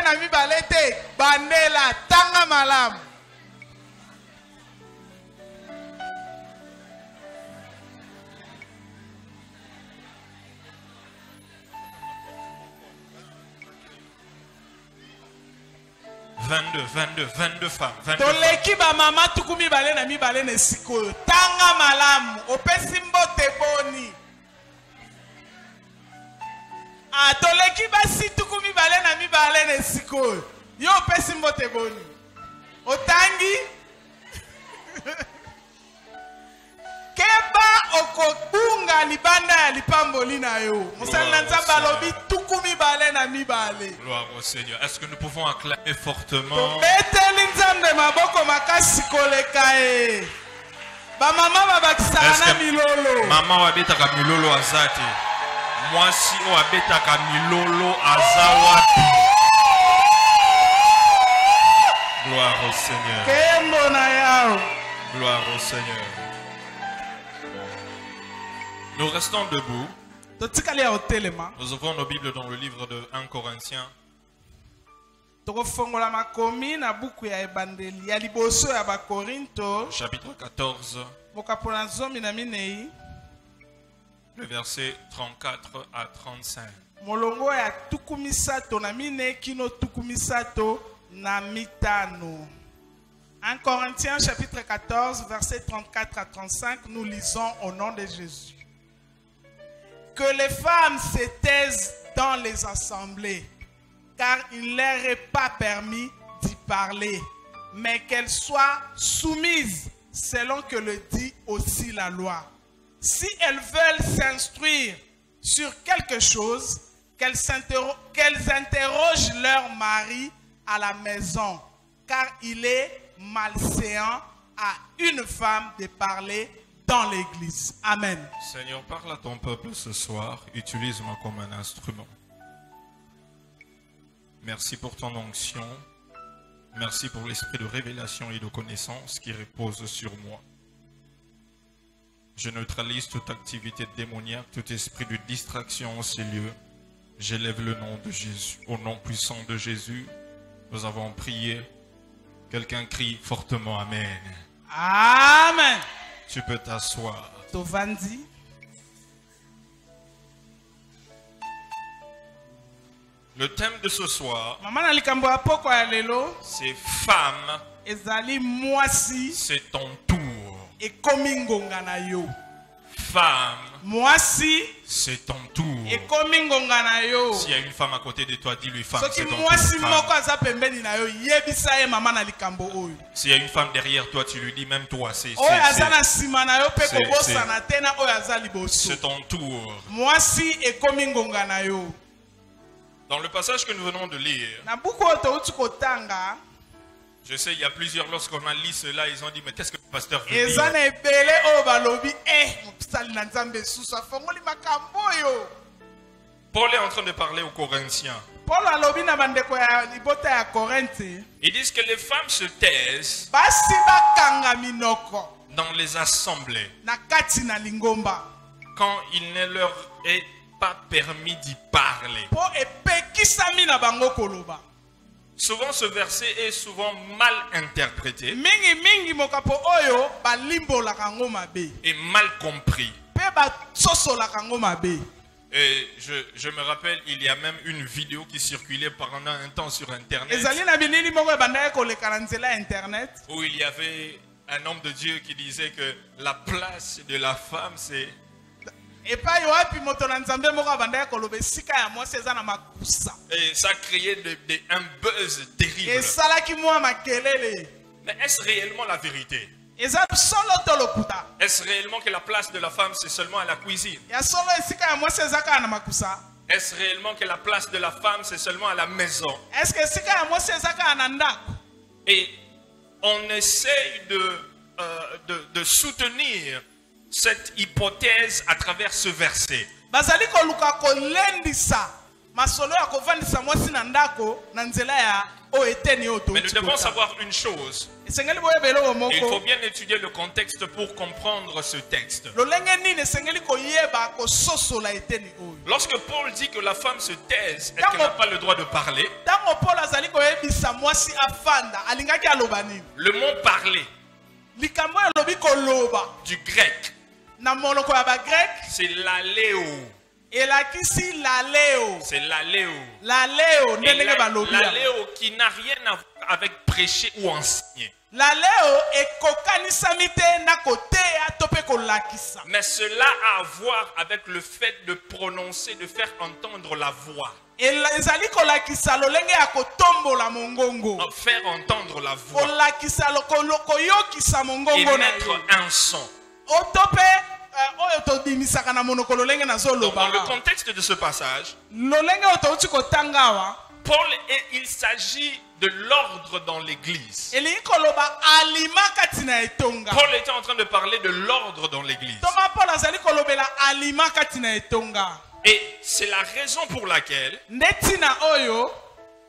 na mibale te bandela tanga malamu. Vingt-deux femmes. Toleki ba mama tukumi bale na mibale ne sikoyo. Tanga malamu. Opesi mbote boni. Toleki ba si tukumi bale na mibale ne sikoyo. Yo opesi mbote boni. Otangi. Keba okobunga libanda ya lipamboli na yo. Mosali na nzamba lobi tukumi bale na mibale. Gloire au Seigneur. Est-ce que nous pouvons acclamer fortement? Beteli nzambe maboko makasi koleka e. Ba mama babakisaka na milolo. Mama wabetaka milolo azati. Mwasi o wabetaka milolo azawati. Gloire au Seigneur. Kembo na yao. Gloire au Seigneur. Nous restons debout. Nous ouvrons nos Bibles dans le livre de 1 Corinthiens. Chapitre 14. Le verset 34 à 35. 1 Corinthiens chapitre 14, verset 34 à 35, nous lisons au nom de Jésus. Que les femmes se taisent dans les assemblées, car il ne leur est pas permis d'y parler, mais qu'elles soient soumises selon que le dit aussi la loi. Si elles veulent s'instruire sur quelque chose, qu'elles interrogent leur mari à la maison, car il est malséant à une femme de parler dans l'église. Amen. Seigneur, parle à ton peuple ce soir. Utilise-moi comme un instrument. Merci pour ton onction. Merci pour l'esprit de révélation et de connaissance qui repose sur moi. Je neutralise toute activité démoniaque, tout esprit de distraction en ces lieux. J'élève le nom de Jésus. Au nom puissant de Jésus, nous avons prié. Quelqu'un crie fortement Amen. Amen. Tu peux t'asseoir. Tovandi. Le thème de ce soir, c'est femme. Ezali mwasi. C'est ton tour. Ekomingonga na yo. Femme. Mwasi. C'est ton tour. Ekomingonga na yo. S'il y a une femme à côté de toi, dis-lui femme, c'est ton tour. S'il y a une femme derrière toi, tu lui dis même toi, c'est ton tour. Mwasi ekomingonga na yo. Dans le passage que nous venons de lire, je sais, il y a plusieurs, lorsqu'on a lu cela, ils ont dit, mais qu'est-ce que le pasteur veut dire? Paul est en train de parler aux Corinthiens. Ils disent que les femmes se taisent dans les assemblées quand il ne leur est pas permis d'y parler. Souvent ce verset est souvent mal interprété et mal compris. Et je me rappelle, il y a même une vidéo qui circulait pendant un temps sur Internet où il y avait un homme de Dieu qui disait que la place de la femme c'est... Et ça créait un buzz terrible. Mais est-ce réellement la vérité? Est-ce réellement que la place de la femme c'est seulement à la cuisine? Est-ce réellement que la place de la femme c'est seulement à la maison? Et on essaye de soutenir cette hypothèse à travers ce verset. Mais nous devons savoir une chose. Il faut bien étudier le contexte pour comprendre ce texte. Lorsque Paul dit que la femme se taise et qu'elle n'a pas le droit de parler, mwasi afanda alingaki aloba nini? Le mot parler Likambo elobi koloba du grec, na monoko ya ba grec c'est l'aléo. elakisi laleo. C'est l'aléo. Laleo Et ndenge balobi. l'aléo qui n'a rien à voir avec prêcher ou enseigner. Laleo ekokanisami te na koteya to pe kolakisa. Mais cela a à voir avec le fait de prononcer, de faire entendre la voix. Ezali kolakisa lolenge ya kotombola mongongo. Faire entendre la voix. Kolakisa koyokisa Et mongongo na mettre yo. un son. Otope oyo todimisaka na monoko lolenge na Donc, zoloba. dans le contexte de ce passage, Lolenge otouti kotanga wa. Paul, il s'agit de l'ordre dans l'église. Elingi koloba alima kati na etonga. Paul était en train de parler de l'ordre dans l'église. Toma Paul azali kolobela alima kati na etonga. Et c'est la raison pour laquelle Netina oyo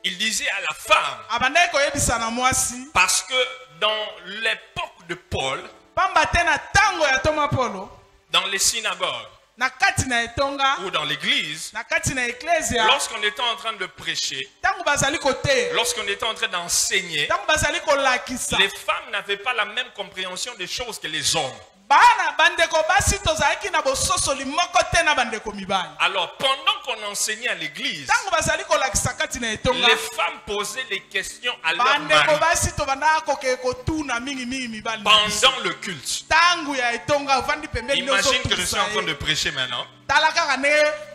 il disait à la femme, abandai koyebisa na mwasi. parce que dans l'époque de Paul, Pamba te na tango ya Toma Polo dans les synagogues na kati na etonga ou dans l'église, na kati na eklesia lorsqu'on était en train de prêcher, tango bazali kote lorsqu'on était en train d'enseigner, tango bazali kolakisa les femmes n'avaient pas la même compréhension des choses que les hommes. bana bandeko basi tozalaki na bososoli moko te na bandeko mibali. Alors, pendant qu'on enseignait à l'église, Tango bazali kolakisa kati na etonga les femmes posaient des questions à leur bandeko mari basi tobanda koke kotuna mingi mibali na biso. pendant le culte. Tango ya etonga ovandi pembeni Imagine que je suis en train de prêcher maintenant tala kaka ne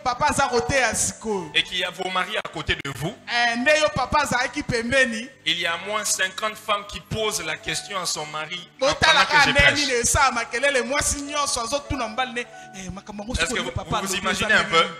papa aza koteya sikoyo et qu'il y a vos maris à côté de vous. nde yo papa azalaki pembeni Il y a moins 50 femmes qui posent la question à son mari pendant botalaka que je nde nini prêche. esala makelele mwasi nyonso azotuna mobali ne makambo yango Est-ce que sikoyo papa vous alobi imaginez eza un peu nini?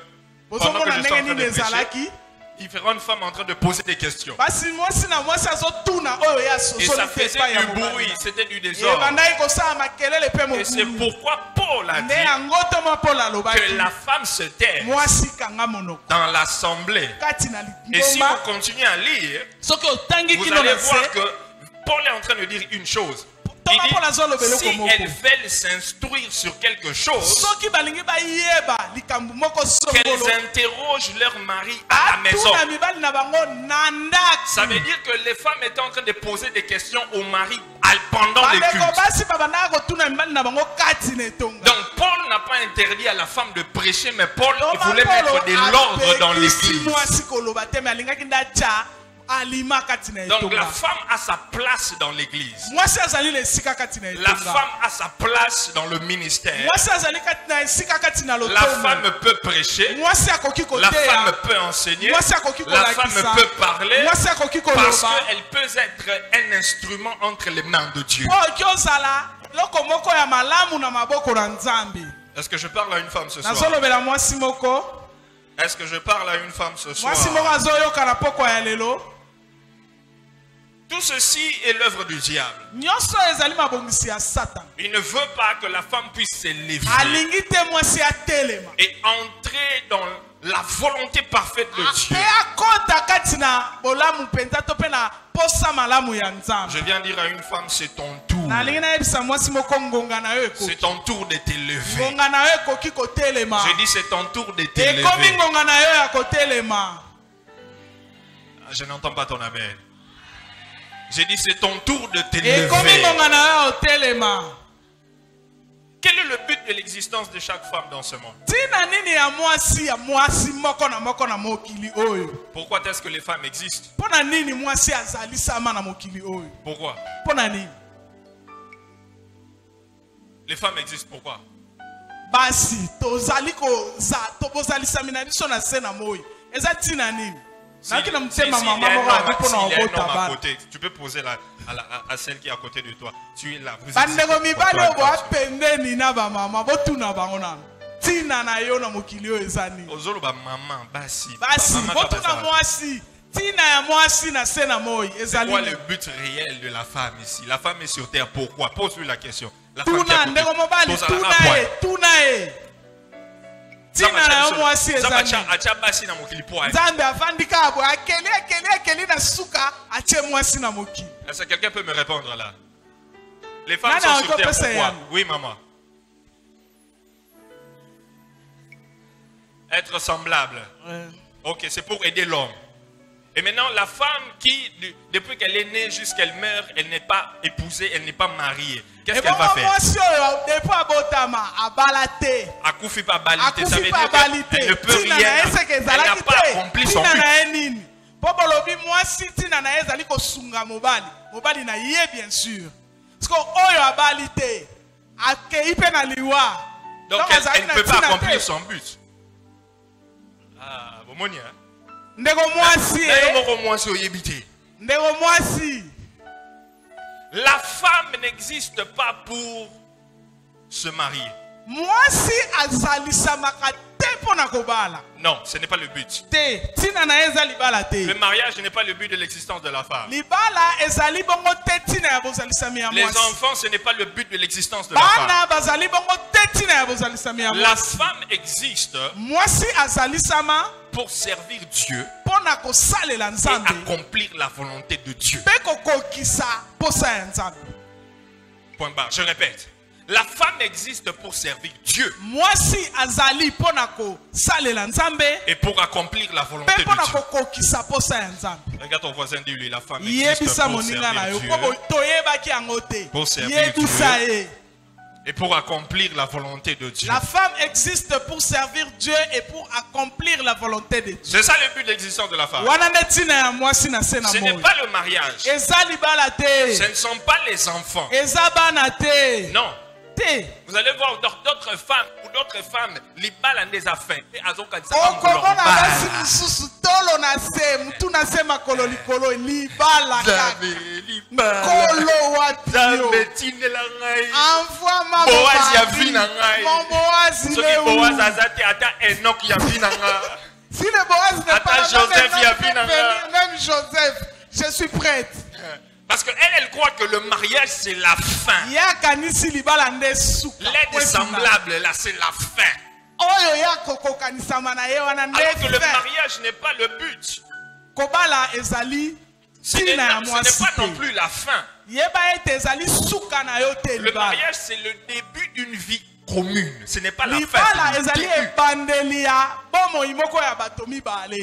pendant que bozomona je suis ndenge en train nini de prêcher, ezalaki différentes femmes en train de poser des questions. basi mwasi na mwasi azotuna oyo ya Et ça sosoli te faisait epai ya du bruit, mobali c'était du désordre. ebandaki kosala makelele mpe Et c'est mokulu pourquoi Paul a nde dit yango toma Paul alobaki que la femme se tait mwasi kanga monoko dans l'assemblée. kati na Et si lingomba vous continuez à lire, soki otangi vous kino allez na se voir que Paul est en train de dire une chose. Il Toma Paul azoloba dit, eloko si moko elles veulent s'instruire sur quelque chose, soki balingi bayeba likambo moko qu'elles songolo interrogent leur mari à la maison. atuna mibali na bango na Ça veut ndako dire que les femmes étaient en train de poser des questions au mari pendant les bandeko cultes. basi babandaka kotuna mibali na bango kati na etonga Donc Paul n'a pas interdit à la femme de prêcher, mais Paul Toma voulait Paulo mettre de l'ordre dans apekisi l'église. mwasi koloba te me alingaki nde atya alima kati na Donc la etonga femme a sa place dans l'église. mwasi azali na esika kati na La etonga femme a sa place dans le ministère. mwasi azali kati na esika kati na La lotomo femme peut prêcher. mwasi akoki La koteya femme peut enseigner. mwasi akoki La femme kolakisa peut parler. mwasi akoki Parce koloba qu'elle peut être un instrument entre les mains de Dieu. po oki ozala eloko moko ya malamu na maboko na nzambe Est-ce que je parle à une femme ce soir? nazolobela mwasi moko Est-ce que je parle à une femme ce soir? mwasi moko azoyoka na pokwa ya lelo Tout ceci est l'œuvre du diable. nyonso ezali mabongisi ya satan Il ne veut pas que la femme puisse s'élever alingi te mwasi atelema et entrer dans la volonté parfaite de Dieu. mpe akota kati na bolamu mpenza to mpe na posa malamu ya nzambe Je viens dire à une femme, c'est ton tour. nalingi nayebisa mwasi moko ngonga na yo C'est ekoki ton tour de t'élever. ngonga na yo ekoki kotelema Je dis c'est ton tour de ekomi t'élever. ngonga na yo ya kotelema Je n'entends pas ton amen. J'ai dit c'est ton tour de ekomi t'élever. ngonga na yo ya kotelema Quel est le but de l'existence de chaque femme dans ce monde? ntina nini ya mwasi moko na mokili oyo Pourquoi est-ce que les femmes existent? mpo na nini mwasi azalisama na mokili oyo Pourquoi? mpo na nini Les femmes existent pourquoi? basi tobozalisami na biso na se na moi eza ntina nini naki na motema mama moko abi mpo na s'il y a un obota homme à bana côté, tu peux poser à celle qui est à côté de toi. Tu es là. Vous bandeko existez. mibali oyo Pourquoi? boa pembeni na bamama botuna bango nano ntina na yo na mokili oyo eza nini Ozoloba maman, basi. basi Maman, botuna papa, mwasi ntina ya mwasi na se na moi c'est ezali quoi le but réel de la femme ici? La femme est sur terre, pourquoi? Pose-lui la question. La femme qui est tuna à ndeko côté. mobali Pose à la tuna rappointe. ye tuna ye ntina na yo mwasi eza nini Acha basi na mokili po. nzambe avandi kaka boye akeli na suka atie mwasi na mokili Est-ce que quelqu'un peut me répondre là? Les femmes Nana, sont sur encore terre, plus, pourquoi? Yann. Oui, maman. Être semblable. Ok, c'est pour aider l'homme. Et maintenant, la femme qui, depuis qu'elle est née jusqu'à qu'elle meurt, elle n'est pas épousée, elle n'est pas mariée. Qu'est-ce qu'elle va faire? Akufi pas balité, ça veut dire qu'elle ne peut rien. Elle n'a pas accompli son but. Donc elle ne peut pas accomplir son but. Ah, bon, monia. La femme n'existe pas pour se marier. Non, ce n'est pas le but. Le mariage n'est pas le but de l'existence de la femme. Les enfants, ce n'est pas le but de l'existence de la femme. La femme existe pour servir Dieu et accomplir la volonté de Dieu. Point barre, je répète. La femme existe pour servir Dieu et pour accomplir la volonté de Dieu. Regarde ton voisin, dis-lui, la femme existe pour servir Dieu et pour accomplir la volonté de Dieu. La femme existe pour servir Dieu et pour accomplir la volonté de Dieu. C'est ça le but de l'existence de la femme. Ce n'est pas le mariage. Ce ne sont pas les enfants. Non. Vous allez voir d'autres femmes ou d'autres femmes, les balles des affaires. Si le Boaz n'est pas là, même Joseph, je suis prête. Parce qu'elle croit que le mariage c'est la fin. L'aide semblable là c'est la fin. Alors que le mariage n'est pas le but. Ce n'est pas non plus la fin. Le mariage c'est le début d'une vie commune. Ce n'est pas la fin.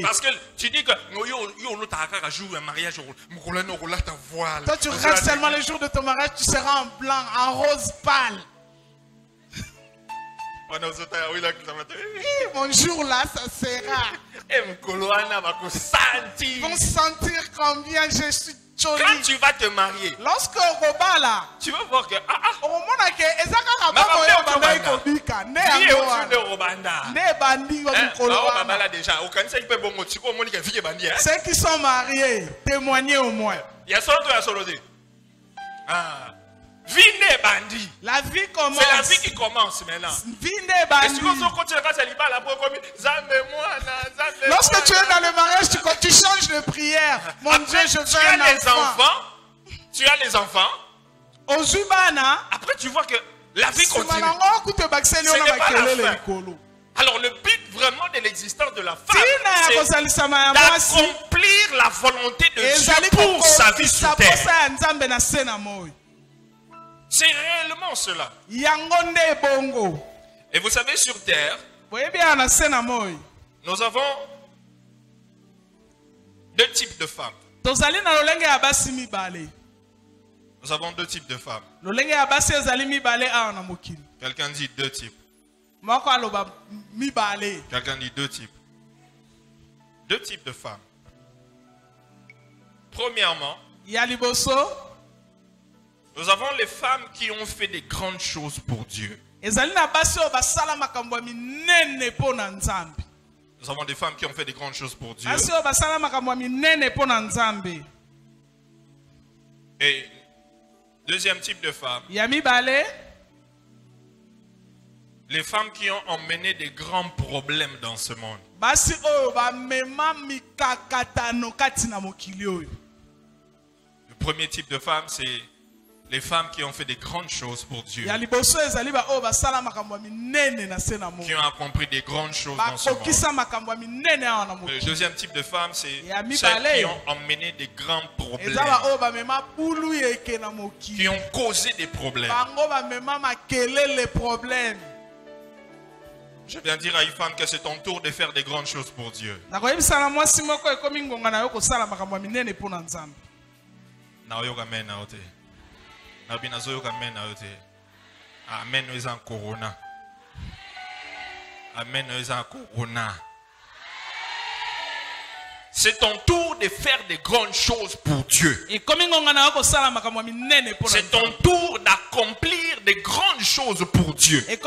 Parce que tu dis que un mariage. Toi tu regardes seulement le jour de ton mariage, tu seras en blanc, en rose pâle. Mon jour là, ça sera. Ils vont sentir combien je suis jolie. Quand tu vas te marier, lorsque Robala, tu vas voir que ceux qui sont mariés, témoignez au moins. La vie commence. C'est la vie qui commence maintenant. Lorsque tu es dans le mariage, tu changes de prière. Mon Dieu, je veux un enfant. Tu as les enfants. Après, tu vois que la vie continue. Ce n'est pas la fin. Alors, le but vraiment de l'existence de la femme, c'est d'accomplir la volonté de Dieu pour sa vie sur terre. C'est réellement cela. Et vous savez, sur terre, nous avons deux types de femmes. Nous avons deux types de femmes. Quelqu'un dit deux types. Quelqu'un dit deux types. Deux types de femmes. Premièrement, nous avons les femmes qui ont fait des grandes choses pour Dieu. Nous avons des femmes qui ont fait des grandes choses pour Dieu. Et deuxième type de femmes, les femmes qui ont emmené des grands problèmes dans ce monde. Le premier type de femme, c'est les femmes qui ont fait des grandes choses pour Dieu. Qui ont accompli des grandes choses dans ce monde. Le deuxième type de femme, c'est celles qui ont emmené des grands problèmes. Qui ont causé des problèmes. Je viens dire à une femme que c'est ton tour de faire des grandes choses pour Dieu. nakoyebisa na mwasi moko ekomi ngonga na yo kosala makambo ya minene mpo na Nzambe. Naoyoka amen na ote. Nabina zoyoka amen na ote. Amen no eza corona. Amen no eza corona. C'est ton tour de faire des grandes choses pour Dieu. C'est ton tour d'accomplir des grandes choses pour Dieu. C'est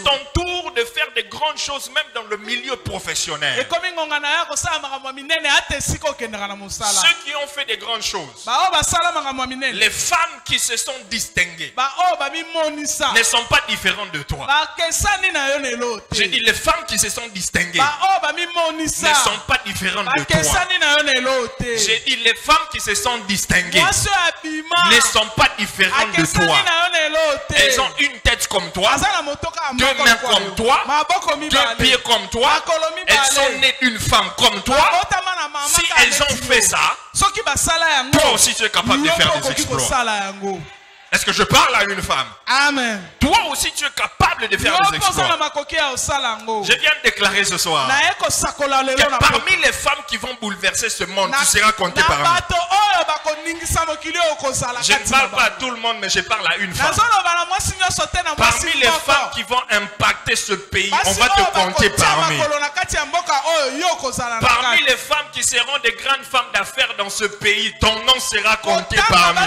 ton tour de faire des grandes choses même dans le milieu professionnel. Ceux qui ont fait des grandes choses, les femmes qui se sont distinguées, ne sont pas différentes de toi. J'ai dit les femmes qui se sont distinguées ne sont pas différentes de toi. J'ai dit les femmes qui se sont distinguées ne sont pas différentes de toi. Elles ont une tête comme toi, deux mains comme toi, deux pieds comme toi. Elles sont nées d'une femme comme toi. Si elles ont fait ça, toi aussi tu es capable de faire des exploits. Est-ce que je parle à une femme? Amen. Toi aussi tu es capable de faire des exploits. Je viens de déclarer ce soir que parmi les femmes qui vont bouleverser ce monde, tu seras compté parmi. Je ne parle pas à tout le monde, mais je parle à une femme. Parmi les femmes qui vont impacter ce pays, on va te compter parmi. Parmi les femmes qui seront des grandes femmes d'affaires dans ce pays, ton nom sera compté parmi.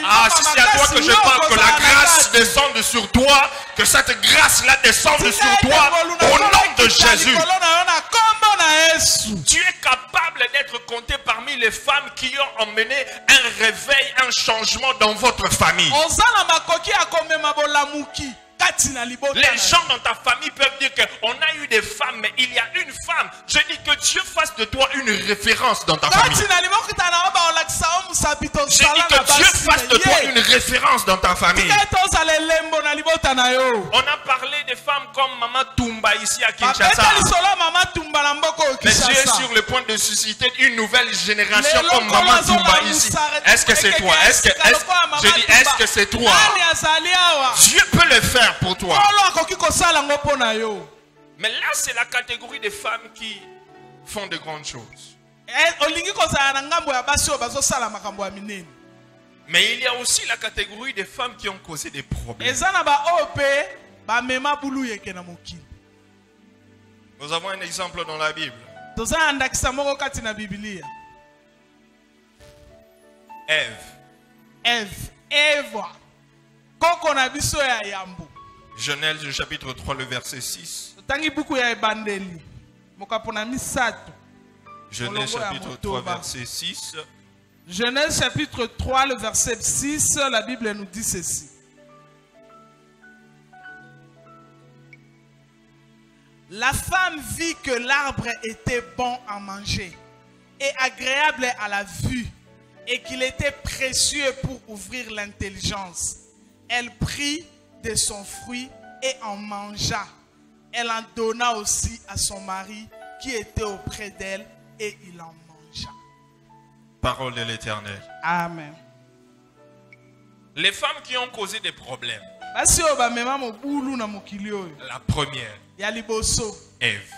Ah, si c'est à toi que je parle, que la grâce descende sur toi, que cette grâce-là descende sur toi, au nom de Jésus. Tu es capable d'être compté parmi les femmes qui ont emmené un réveil, un changement dans votre famille. Les gens dans ta famille peuvent dire qu'on a eu des femmes, mais il y a une femme. Je dis que Dieu fasse de toi une référence dans ta famille. Je dis que Dieu fasse de toi une référence dans ta famille. On a parlé de femmes comme Maman Tumba ici à Kinshasa. Mais Dieu est sur le point de susciter une nouvelle génération comme Maman Tumba ici. Est-ce que c'est toi? Je dis, est-ce que c'est toi? Dieu peut le faire pour toi. Mais là, c'est la catégorie des femmes qui font de grandes choses. Mais il y a aussi la catégorie des femmes qui ont causé des problèmes. Nous avons un exemple dans la Bible. Ève. Genèse chapitre 3 le verset 6. Genèse chapitre 3 verset 6. Genèse chapitre 3 le verset 6, la Bible nous dit ceci. La femme vit que l'arbre était bon à manger et agréable à la vue et qu'il était précieux pour ouvrir l'intelligence. Elle prit de son fruit et en mangea. Elle en donna aussi à son mari qui était auprès d'elle et il en mangea. Parole de l'Éternel. Amen. Les femmes qui ont causé des problèmes. La première, Ève.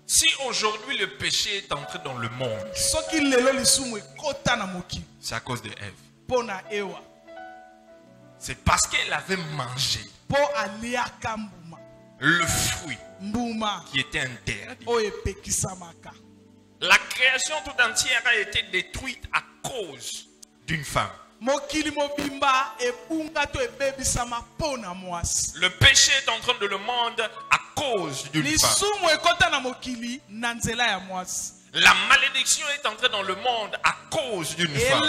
Si aujourd'hui le péché est entré dans le monde, c'est à cause de Ève. C'est parce qu'elle avait mangé le fruit qui était interdit. La création tout entière a été détruite à cause d'une femme. Le péché est entré dans le monde à cause d'une femme. La malédiction est entrée dans le monde à cause d'une femme.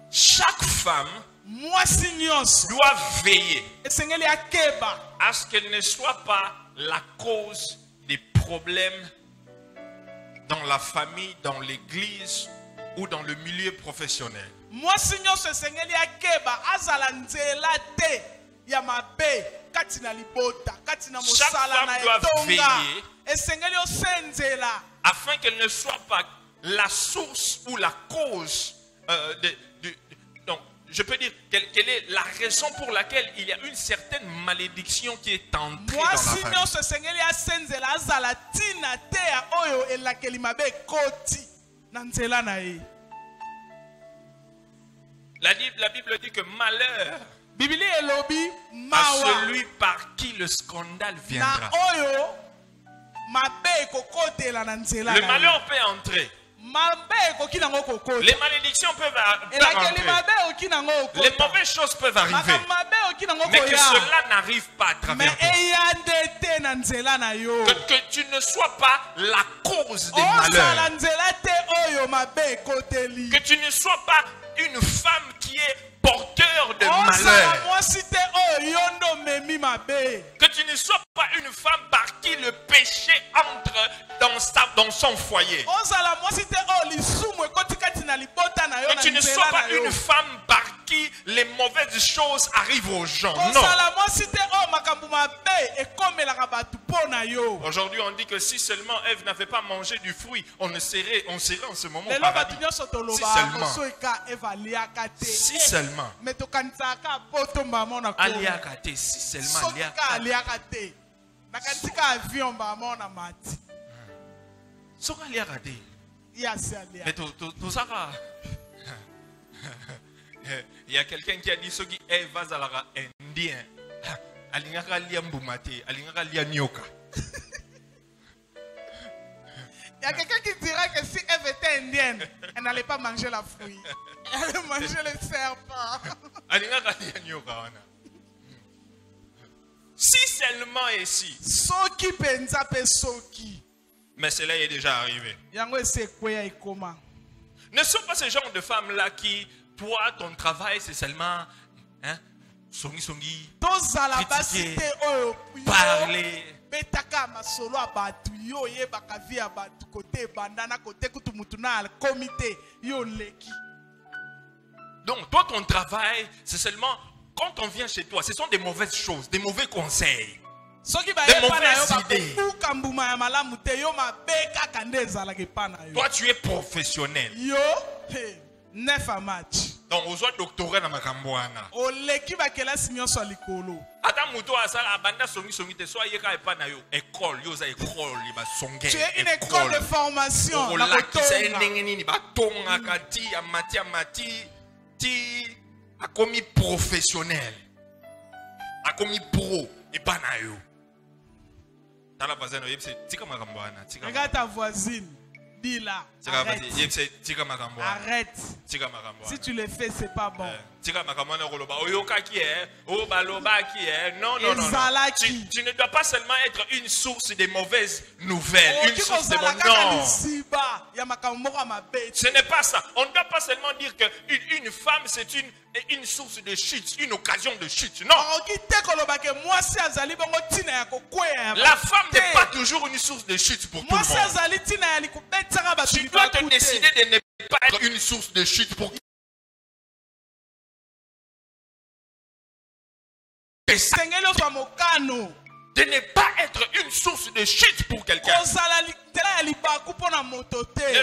Chaque femme doit veiller à ce qu'elle ne soit pas la cause des problèmes dans la famille, dans l'église ou dans le milieu professionnel. Chaque femme doit veiller afin qu'elle ne soit pas la source ou la cause donc, je peux dire, quelle est la raison pour laquelle il y a une certaine malédiction qui est entrée dans la famille. La Bible dit que malheur à celui par qui le scandale viendra. Le malheur peut entrer. Les malédictions peuvent entrer. Les mauvaises choses peuvent arriver. Mais que cela n'arrive pas à travers toi. Que tu ne sois pas la cause des malheurs. Que tu ne sois pas une femme qui est porteur de malheur. Que tu ne sois pas une femme par qui le péché entre dans son foyer. Que tu ne sois pas une femme par qui les mauvaises choses arrivent aux gens. Non. Aujourd'hui, on dit que si seulement Ève n'avait pas mangé du fruit, on serait en ce moment au paradis. Si seulement. Aliakate, si seulement aliakate. Soka aliakate. Mais tout ça. Il y a quelqu'un qui a dit ce qui est vazalara indien. Alingaka lia mbumate, alingaka lia nyoka. Il y a quelqu'un qui dira que si Ève était indienne, elle n'allait pas manger la fruit. Elle allait manger le serpent. Alingaka lia nyoka wana. Si seulement ici. Soki penza pe soki. Mais cela est déjà arrivé. Ne sont pas ce genre de femmes-là qui, toi, ton travail, c'est seulement songi, critiquer, parler. Donc, toi, ton travail, c'est seulement quand on vient chez toi, ce sont des mauvaises choses, des mauvais conseils. Des mauvaises idées. Toi, tu es professionnel. Donc, aux autres doctorats dans ma camboana. Tu es une école de formation. Professionnel. Pro. Et pas regarde ta voisine. Dis-la. Arrête. Si tu le fais, c'est pas bon. Non. Tu ne dois pas seulement être une source de mauvaises nouvelles. Une source de non. Ce n'est pas ça. On ne doit pas seulement dire qu'une femme, c'est une source de chute, une occasion de chute. Non. La femme n'est pas toujours une source de chute pour tout le monde. Tu dois te décider de ne pas être une source de chute pour de ne pas être une source de chute pour quelqu'un. Ne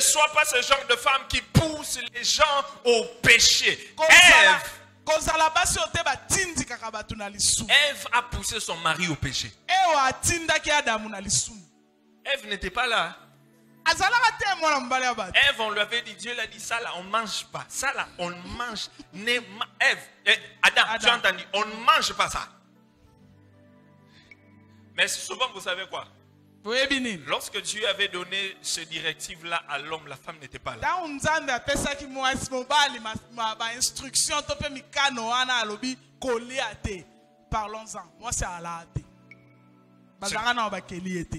sois pas ce genre de femme qui pousse les gens au péché. Ève a poussé son mari au péché. Ève n'était pas là. Ève, on lui avait dit, Dieu l'a dit, ça là, on ne mange pas. Ça là, on mange. Ève, Adam, tu as entendu, on ne mange pas ça. Mais souvent, vous savez quoi? Lorsque Dieu avait donné ce directive-là à l'homme, la femme n'était pas là.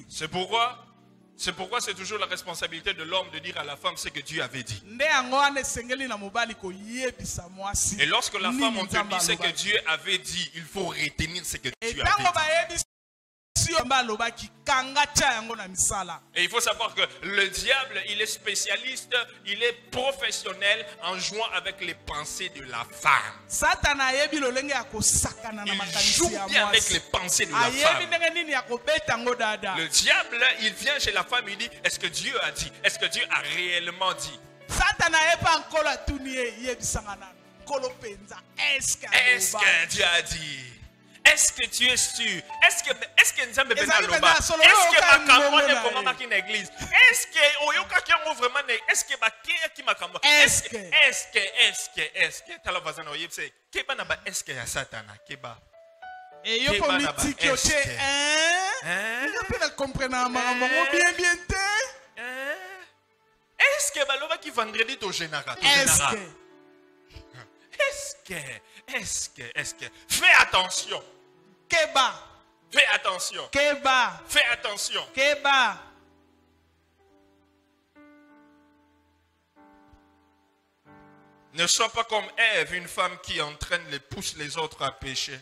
C'est pourquoi c'est toujours la responsabilité de l'homme de dire à la femme ce que Dieu avait dit. Et lorsque la femme, on te dit ce que Dieu avait dit, il faut retenir ce que Dieu avait dit. Et il faut savoir que le diable, il est spécialiste, il est professionnel en jouant avec les pensées de la femme. Il joue bien avec les pensées de la femme. Le diable, il vient chez la femme, il dit, est-ce que Dieu a dit? Est-ce que Dieu a réellement dit? Satana est pas encore à tourner. Est-ce que Dieu a dit? Est-ce que tu es sûr? Est-ce que Nzambe bena loba? Est-ce que makambo ne komama ki na église? Est-ce que oyoka ki yango vraiment ne? Est-ce que bakeya ki makambo? Est-ce que tala vazana oyebse keba na ba est-ce que ya Satana keba? Et yo politique yo che hein? Vous pouvez comprendre makambo bien te? Est-ce que baloba ki vendredi to général? Est-ce que fais attention. Keba. Fais attention. Keba. Fais attention. Keba. Ne sois pas comme Ève, une femme qui entraîne pousse les autres à pécher.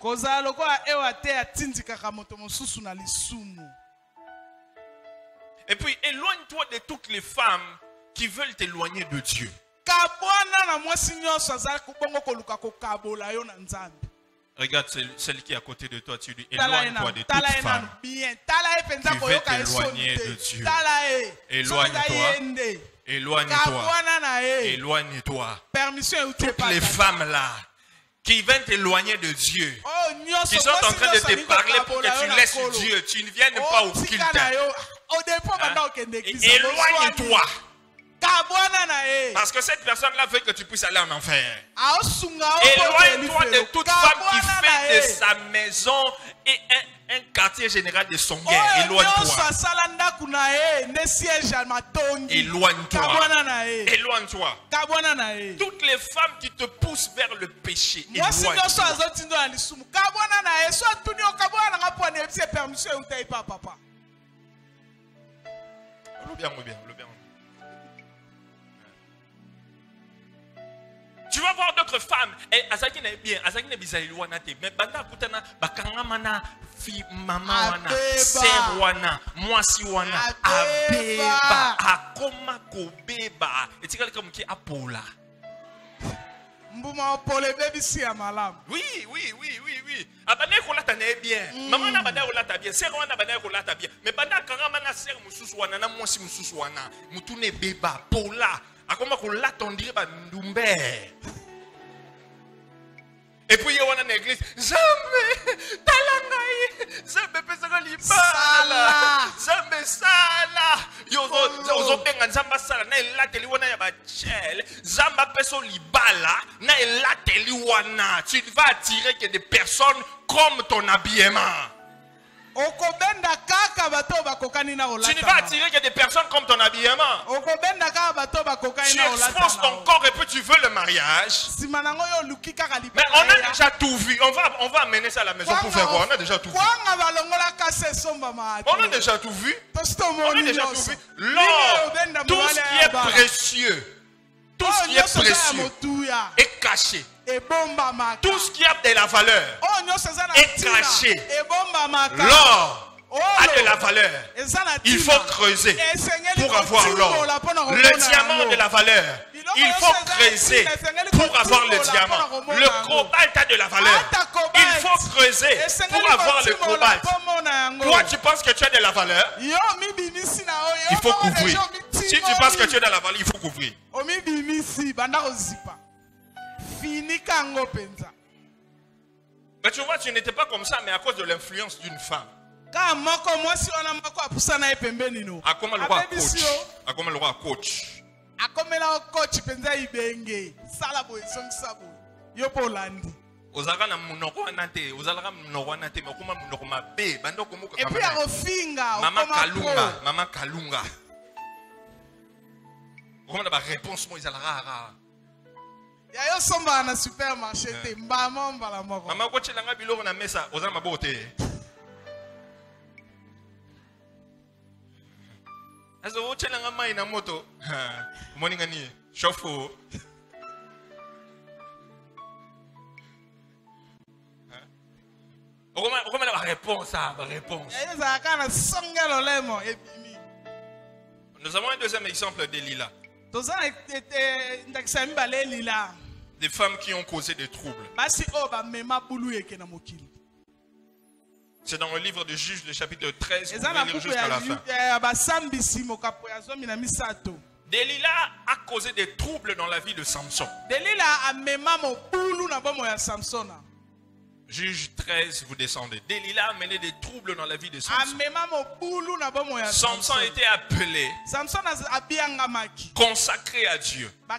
Et puis éloigne-toi de toutes les femmes qui veulent t'éloigner de Dieu. Regarde celle qui est à côté de toi, tu dis éloigne-toi de toute femme qui veut t'éloigner de Dieu. Éloigne-toi. Éloigne-toi. Éloigne-toi. Toutes les femmes là qui viennent t'éloigner de Dieu, qui sont en train de te parler pour que tu laisses Dieu, tu ne viennes pas au culte. Éloigne-toi. Parce que cette personne-là veut que tu puisses aller en enfer. Éloigne-toi de toute femme qui fait de sa maison et un quartier général de son guerre. Éloigne-toi. Éloigne-toi. Éloigne-toi. Toutes les femmes qui te poussent vers le péché. Éloigne-toi. Tu vas voir d'autres femmes. Azaki n'est bien. Azaki n'est bizarre. Mais banda kutana bakanga mana fi mama wana ser wana mwasi wana abeba akoma kobeba etikali comme qui apola. Mbuma pole baby si amalam. Oui. Abane kolata n'est bien. Maman na bana kolata bien. Ser wana bana kolata bien. Mais banda kanga mana ser mususu wana na mwasi mususu wana mutune beba pola. Akoma kolata on dirait ba ndumbe. Et puis il y a une église, jamais talangai, jamais pesaka libala, jamais sala. Yozo benga zamba sala na elateli wana ya ba chel, zamba peso libala na elateli wana. Tu ne vas attirer que des personnes comme ton habillement. Tu ne vas attirer que des personnes comme ton habillement. Tu exposes ton corps et puis tu veux le mariage. Mais on a déjà tout vu. On va amener ça à la maison pour faire quoi? On a déjà tout vu. On a déjà tout vu. L'or, tout ce qui est précieux. Tout ce qui est précieux est caché. Tout ce qui a de la valeur est caché. L'or a de la valeur. Il faut creuser pour avoir l'or. Le diamant a de la valeur. Il faut creuser pour avoir le diamant. Le cobalt a de la valeur. Il faut creuser pour avoir le cobalt. Toi, tu penses que tu as de la valeur? Il faut couvrir. Si tu penses que tu es dans la valeur, il faut couvrir. Mais tu vois, tu n'étais pas comme ça, mais à cause de l'influence d'une femme. À comment le roi coach? À comment le roi coach? Ozalaka na munoko wana te, ozalaka munoko wana te, mais comment munoko mabe, bando komoka kama. Et puis arofinga, Mama Kalunga. Comment la réponse moi ezalaka rara. Ya yo somba na supermarché te, mbama mbala moko. Mama ko tshilanga biloko na mesa, ozala mabote. Azo o tshilanga mai na moto. Moninga ni, chauffeur. Comment la réponse à la réponse? Nous avons un deuxième exemple de Lila. Des femmes qui ont causé des troubles. C'est dans le livre de Juges, le chapitre 13, vous pouvez lire jusqu'à la fin. Delilah a causé des troubles dans la vie de Samson. Juge 13, vous descendez. Delilah a mené des troubles dans la vie de Samson. Samson a été appelé, consacré à Dieu. Mais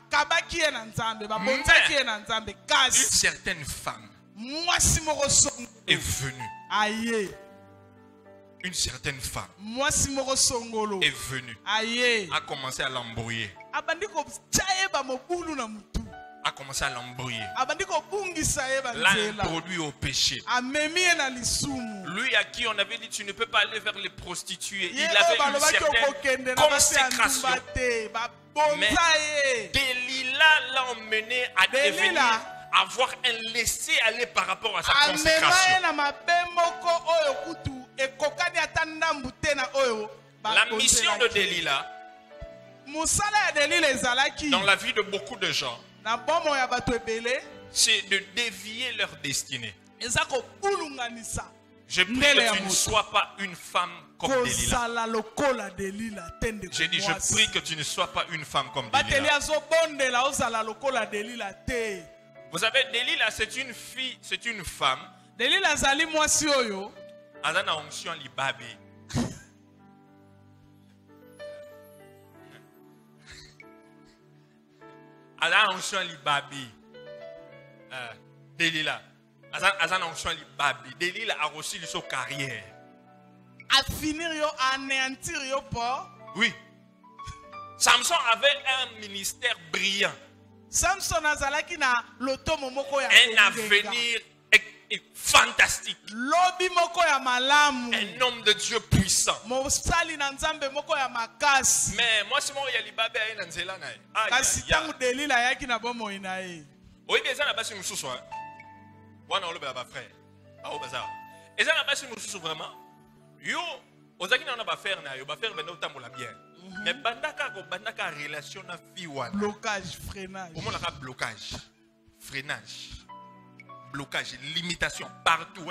une certaine femme est venue. Une certaine femme est venue, a commencé à l'embrouiller. A commencé à l'embrouiller. L'a introduit au péché. Lui à qui on avait dit tu ne peux pas aller vers les prostituées. Il avait une certaine consécration. Mais Delilah l'a emmené à devenir, avoir un laisser-aller par rapport à sa consécration. La mission de Delilah dans la vie de beaucoup de gens, c'est de dévier leur destinée. Je prie que tu ne sois pas une femme comme Delilah. J'ai dit, je prie que tu ne sois pas une femme comme Delilah. Vous savez, Delilah, c'est une fille, c'est une femme. Azana onction libabe. Azana onction libabe. Delilah. Azana onction libabe. Delilah a reçu sa carrière. À finir yo, anéantir yo pas. Oui. Samson avait un ministère brillant. Samson azalaki na loto momoko ya un avenir fantastique. Un homme de Dieu puissant. Mais moi, si moi, il y a l'ibabé à une nzela na. Oui, des gens là-bas, c'est nous sous-soin. Wana olo ba frère. Ah, au bazar. Et ça là-bas, c'est nous sous vraiment. Yo, ozaki na ba faire na yo, ba faire beno tambola bien. Mais bandaka relation na fi wana. Blocage, freinage. Comment on a blocage, freinage. Blocage, limitation partout.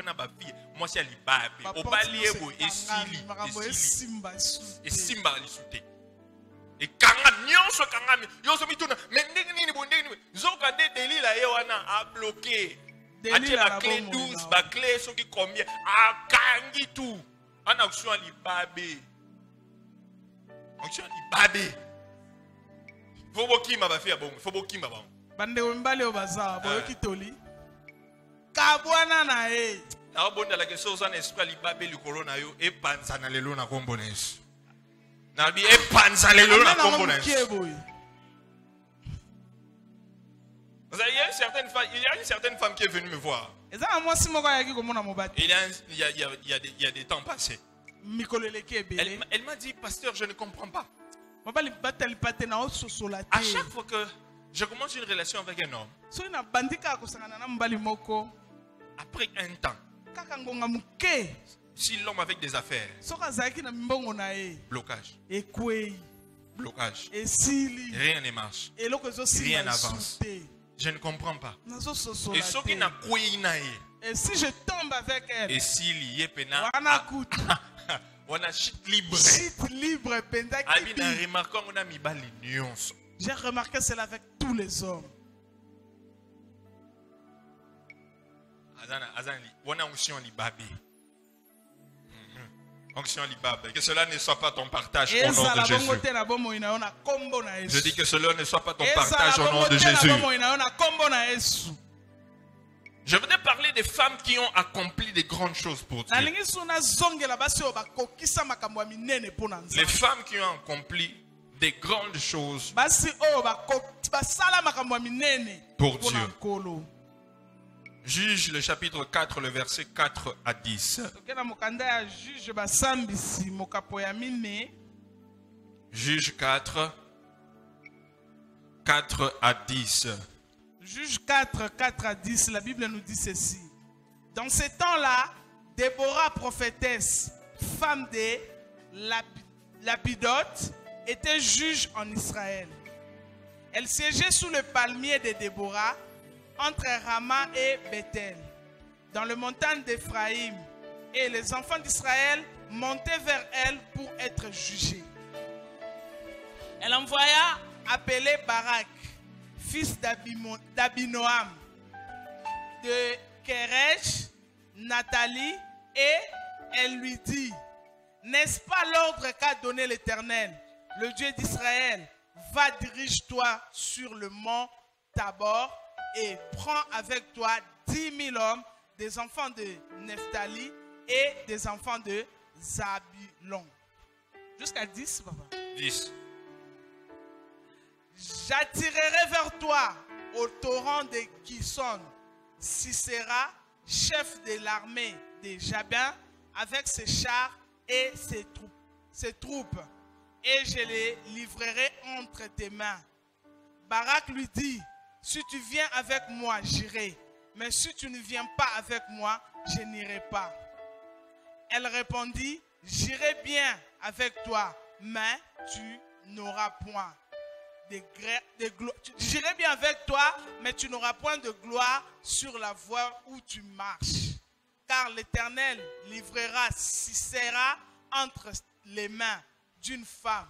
Moi, c'est l'ibabé. Au balier, et simba lisouté. Et kanga nyonso kanga nyonso mituna. Mais nini bondeni. Zoka de Delilah yewana a bloqué. Delilah la clé 12, ba clé so qui combien a kangi tout. Ana action l'ibabé. Action l'ibabé. Faut bokima ba faire bon. Faut bokima bon. Bande mbale obaza boyoki toli. Kabwana na e. Na bonda la question ça n'esprit libabe le corona yo e panza na lelo na kombo na Yesu. Na bi e panza lelo na kombo na Yesu. Il y a une certaine femme qui est venue me voir. Il y a des temps passés. Elle m'a dit, pasteur, je ne comprends pas. À chaque fois que je commence une relation avec un homme, après un temps, si l'homme avec des affaires, blocage, blocage, rien ne marche, rien n'avance. Je ne comprends pas. Et si je tombe avec elle, et s'il y a on a shit libre. J'ai remarqué cela avec tous les hommes. Que cela ne soit pas ton partage au nom de Jésus. Je dis que cela ne soit pas ton partage au nom de Jésus. Je voudrais parler des femmes qui ont accompli de grandes choses pour Dieu. Les femmes qui ont accompli de grandes choses pour Dieu. Juge le chapitre 4, le verset 4 à 10. Juge 4, 4 à 10. Juge 4, 4 à 10, la Bible nous dit ceci. Dans ces temps-là, Déborah, prophétesse, femme de Lapidote, était juge en Israël. Elle siégeait sous le palmier de Déborah, entre Rama et Bethel, dans le montagne d'Éphraïm, et les enfants d'Israël montaient vers elle pour être jugés. Elle envoya appeler Barak, fils d'Abinoam, de Keresh, Nathalie, et elle lui dit, n'est-ce pas l'ordre qu'a donné l'Éternel, le Dieu d'Israël? Va, dirige-toi sur le mont Tabor et prends avec toi 10 000 hommes, des enfants de Nephtali et des enfants de Zabulon. Jusqu'à 10, papa. 10. J'attirerai vers toi au torrent de Kison Sisera, chef de l'armée des Jabins, avec ses chars et ses troupes, et je les livrerai entre tes mains. Barak lui dit, si tu viens avec moi, j'irai, mais si tu ne viens pas avec moi, je n'irai pas. Elle répondit, j'irai bien avec toi, mais tu n'auras point j'irai bien avec toi, mais tu n'auras point de gloire sur la voie où tu marches. Car l'Éternel livrera Sisera entre les mains d'une femme.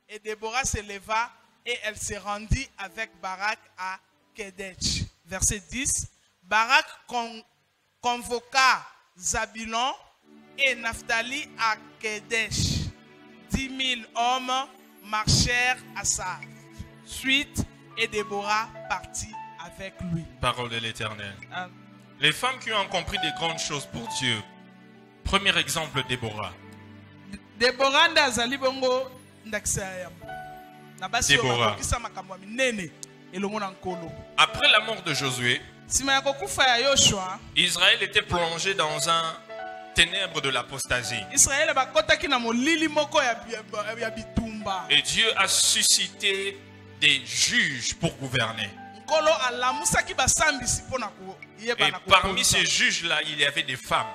Et Déborah se leva et elle se rendit avec Barak à Kedesh. Verset 10. Barak convoqua Zabulon et Naphtali à Kedesh. 10 000 hommes marchèrent à sa suite et Déborah partit avec lui. Parole de l'Éternel. Les femmes qui ont compris des grandes choses pour Dieu. Premier exemple, Déborah. Déborah. Après la mort de Josué, Israël était plongé dans un ténèbre de l'apostasie. Et Dieu a suscité des juges pour gouverner. Et parmi ces juges-là, il y avait des femmes.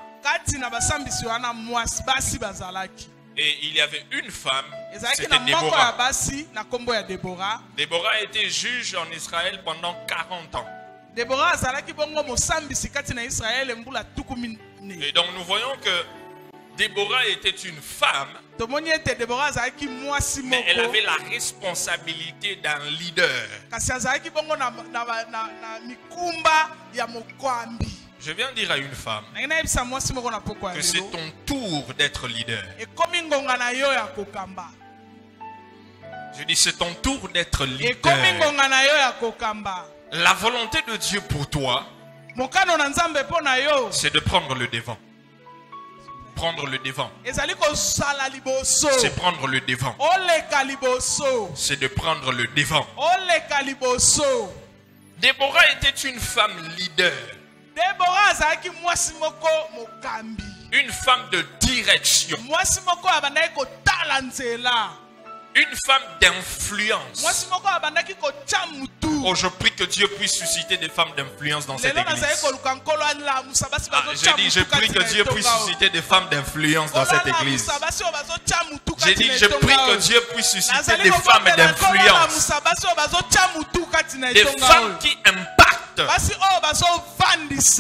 Et il y avait une femme, c'était Déborah. Déborah était juge en Israël pendant 40 ans. Et donc nous voyons que Déborah était une femme, mais elle avait la responsabilité d'un leader. Je viens dire à une femme que c'est ton tour d'être leader. Je dis c'est ton tour d'être leader. La volonté de Dieu pour toi, c'est de prendre le devant. Prendre le devant. C'est prendre le devant. C'est de prendre le devant. Déborah était une femme leader. Une femme de direction. Une femme d'influence. Oh, je prie que Dieu puisse susciter des femmes d'influence dans cette église. J'ai dit, je prie que Dieu puisse susciter des femmes d'influence dans cette église. J'ai dit, je prie que Dieu puisse susciter des femmes d'influence. Des femmes qui impactent.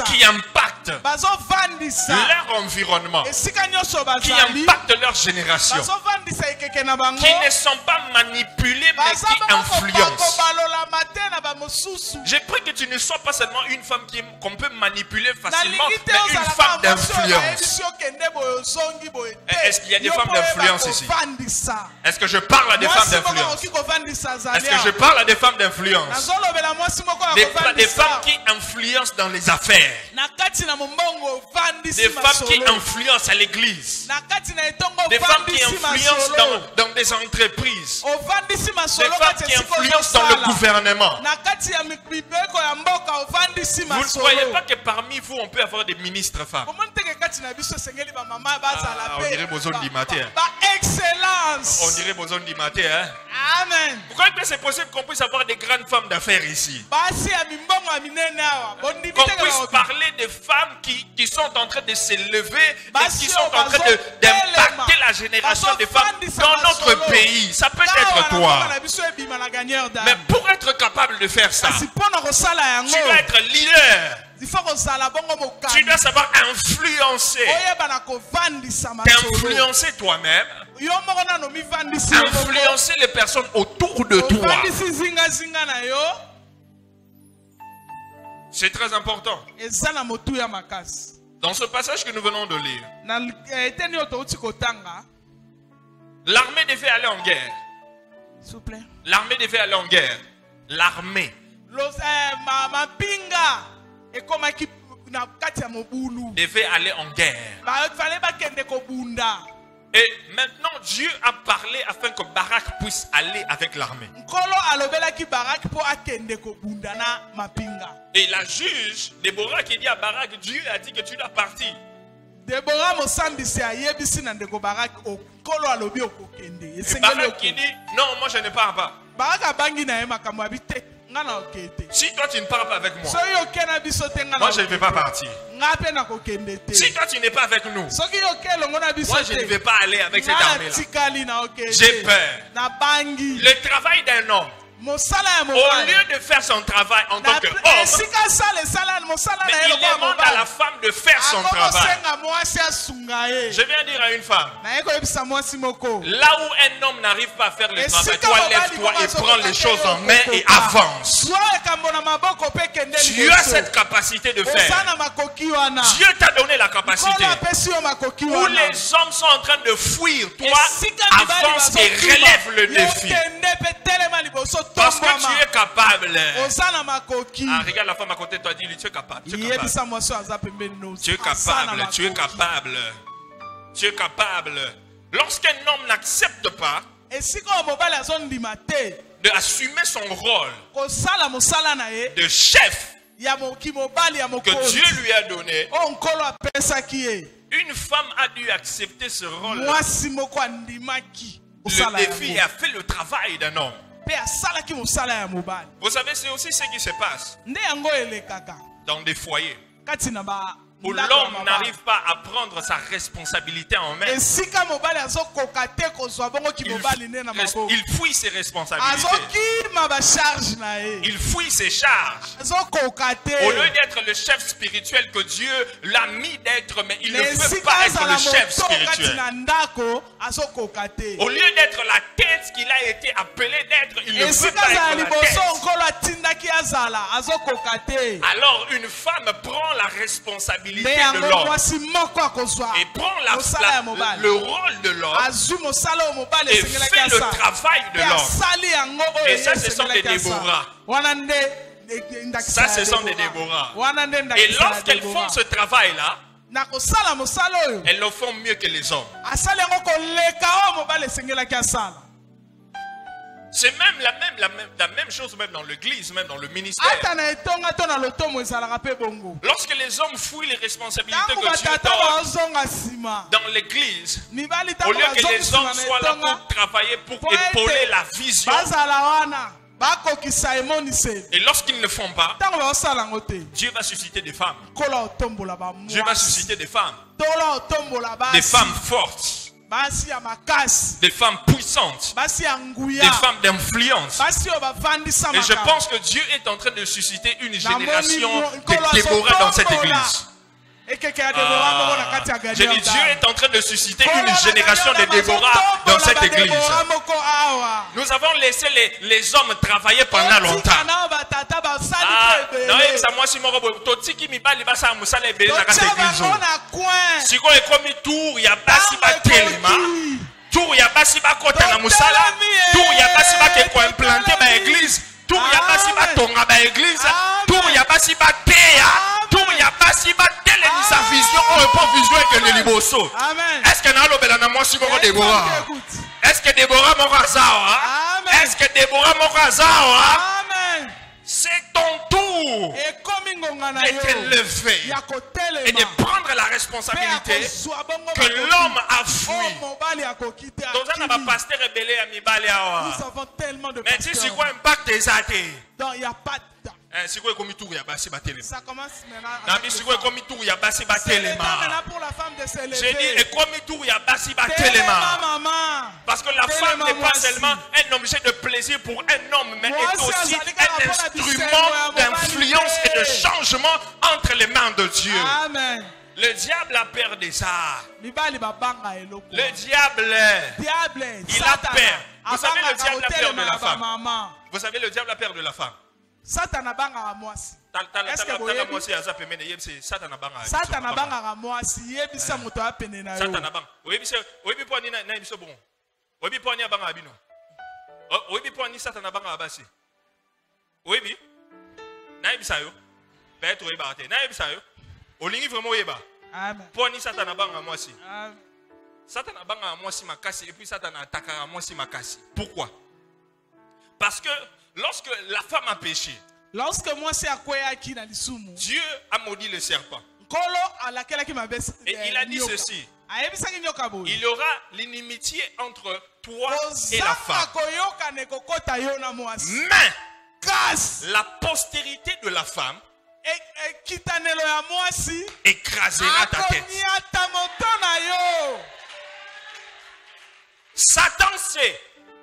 Qui impactent leur environnement. Qui impactent leur génération. Qui ne sont pas manipulés mais qui influencent. J'ai pris que tu ne sois pas seulement une femme qu'on peut manipuler facilement, mais une femme d'influence. Est-ce qu'il y a des femmes d'influence ici? Est-ce que je parle à des femmes d'influence? Est-ce que je parle à des femmes d'influence? Des femmes qui influencent dans les affaires. Des femmes qui influencent à l'église. Des femmes qui influencent dans des entreprises. Des femmes qui influencent dans le gouvernement. Vous ne croyez pas que parmi vous on peut avoir des ministres femmes? On dirait besoin du matin. On dirait besoin du matin. Amen. Vous croyez que c'est possible qu'on puisse avoir des grandes femmes d'affaires ici? Qu'on puisse parler des femmes qui sont en train de s'élever et qui sont en train d'impacter la génération des femmes dans notre pays. Ça peut être toi. Mais pour être capable de faire ça, tu dois être leader. Tu dois savoir influencer. T'influencer toi-même. Influencer les personnes autour de toi. C'est très important. Dans ce passage que nous venons de lire, l'armée devait aller en guerre. S'il vous plaît. L'armée devait aller en guerre. L'armée. Devait aller en guerre. Et maintenant, Dieu a parlé afin que Barak puisse aller avec l'armée. Et la juge, Déborah, qui dit à Barak, Dieu a dit que tu dois partir. Et Barak qui dit, non, moi je ne pars pas. Si toi tu ne pars pas avec moi, moi je ne vais pas partir. Si toi tu n'es pas avec nous, moi je ne vais pas aller avec cette armée-là. J'ai peur. Le travail d'un homme, au lieu de faire son travail en tant qu'homme, mais il demande à la femme de faire son travail. Je viens dire à une femme, là où un homme n'arrive pas à faire le travail, toi lève-toi et prends les choses en main et avance. Tu as cette capacité de faire. Dieu t'a donné la capacité. Où les hommes sont en train de fuir, toi avance et relève le défi. Parce que tu es capable. Ah, regarde la femme à côté de toi, dis-lui, tu es capable. Tu es capable. Tu es capable. Tu es capable. Tu es capable. Lorsqu'un homme n'accepte pas d'assumer son rôle de chef que Dieu lui a donné, une femme a dû accepter ce rôle. Le défi et a fait le travail d'un homme. Vous savez, c'est aussi ce qui se passe dans des foyers où l'homme n'arrive pas à prendre sa responsabilité en main. Il fuit ses responsabilités. Il fuit ses charges. Au lieu d'être le chef spirituel que Dieu l'a mis d'être, mais il ne veut pas être le chef spirituel. Au lieu d'être la tête qu'il a été appelé d'être, il ne veut pas être la tête. Alors une femme prend la responsabilité de l'homme et prend le rôle de l'homme et fait le travail de l'homme. Et ça, ce sont des Déborah. Ça, ce sont des Déborah. Et lorsqu'elles font ce travail-là, elles le font mieux que les hommes. C'est même la même chose même dans l'église, même dans le ministère. Lorsque les hommes fuient les responsabilités que Dieu donne dans l'église, au lieu que les hommes soient là pour travailler, pour épauler la vision, et lorsqu'ils ne le font pas, Dieu va susciter des femmes. Dieu va susciter des femmes. Des femmes fortes. Des femmes puissantes, des femmes d'influence. Et je pense que Dieu est en train de susciter une génération de Déborah dans cette église. J'ai dit, Dieu est en train de susciter une génération de Déborah dans cette église. Nous avons laissé les hommes travailler pendant longtemps. Sa vision que le liboso. Est-ce que est-ce que Déborah Morazawa? Est-ce que Déborah Morazawa? C'est ton tour d'être levé et de prendre la responsabilité que l'homme a fui. Nous avons tellement de pasteurs. Mais tu sais quoi impact des athées? Il n'y a pas de... Ça commence maintenant. Pour la femme de se lever. Parce que la femme n'est pas seulement un objet de plaisir pour un homme, mais est aussi un instrument d'influence et de changement entre les mains de Dieu. Amen. Le diable a peur de ça. Le diable, il a peur. Vous savez, le diable a peur de la femme. Vous savez, le diable a peur de la femme. Satana banga mwasi. Satana banga mwasi. Yebisa moto apene na yo. Satana banga. Oyebi po ni na biso bon. Oyebi po ni abanga abino. Oyebi po ni satana banga abasi. Oyebi. Na yebisa yo. Peut-être oyeba te. Na yebisa yo. Olingi vraiment oyeba. Amen. Po ni satana banga mwasi. Amen. Satana banga mwasi makasi et puis satana attaquera mwasi makasi. Pourquoi? Parce que lorsque la femme a péché, Dieu a maudit le serpent. Et il a dit ceci: il y aura l'inimitié entre toi et la femme. Mais la postérité de la femme écrasera ta tête. Satan sait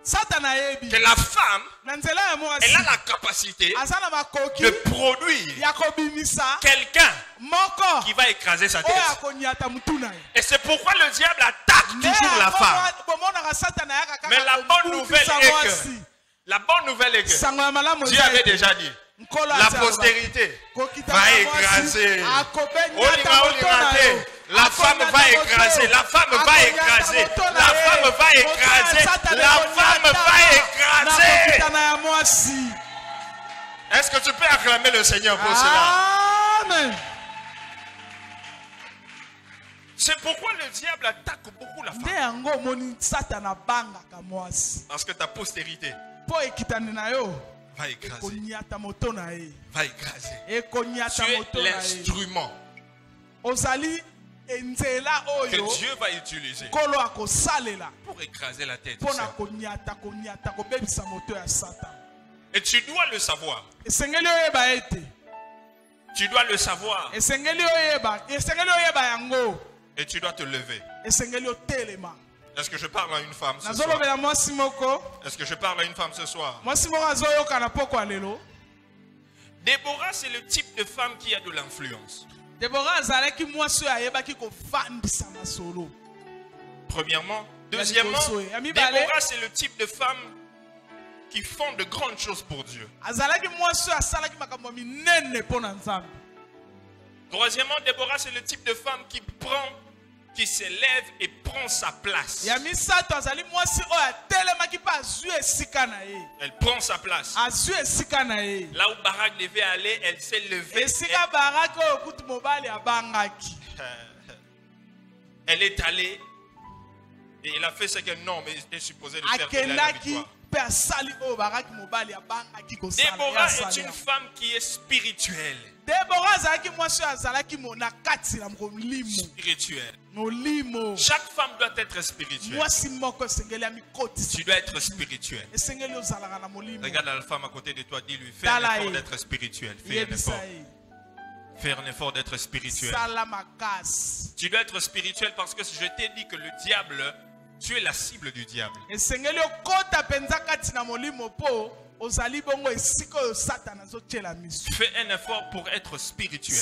que la femme, elle a la capacité de produire quelqu'un qui va écraser sa tête. Et c'est pourquoi le diable attaque toujours la femme. Mais la bonne nouvelle est que Dieu avait déjà dit: la postérité va écraser. La femme va écraser. La femme va écraser. La femme va écraser. La femme va écraser. Est-ce que tu peux acclamer le Seigneur pour cela? Amen. C'est pourquoi le diable attaque beaucoup la femme. Parce que ta postérité va écraser. Va écraser. Tu es l'instrument que Dieu va utiliser pour écraser la tête. Et tu dois le savoir. Tu dois le savoir. Et tu dois te lever. Est-ce que je parle à une femme ce soir? Est-ce que je parle à une femme ce soir? Déborah, c'est le type de femme qui a de l'influence. Premièrement. Deuxièmement, Déborah, c'est le type de femme qui font de grandes choses pour Dieu. Troisièmement, Déborah, c'est le type de femme qui s'élève et prend sa place. Elle prend sa place. Là où Barak devait aller, elle s'est levée. Elle est allée et elle a fait ce qu'un homme est supposé de faire. Déborah est une femme qui est spirituelle. Spirituelle. Chaque femme doit être spirituelle. Tu dois être spirituel. Regarde la femme à côté de toi, dis-lui: fais un effort d'être spirituel. Fais un effort. Fais un effort d'être spirituel. Tu dois être spirituel parce que je t'ai dit que le diable, tu es la cible du diable. Fais un effort pour être spirituel.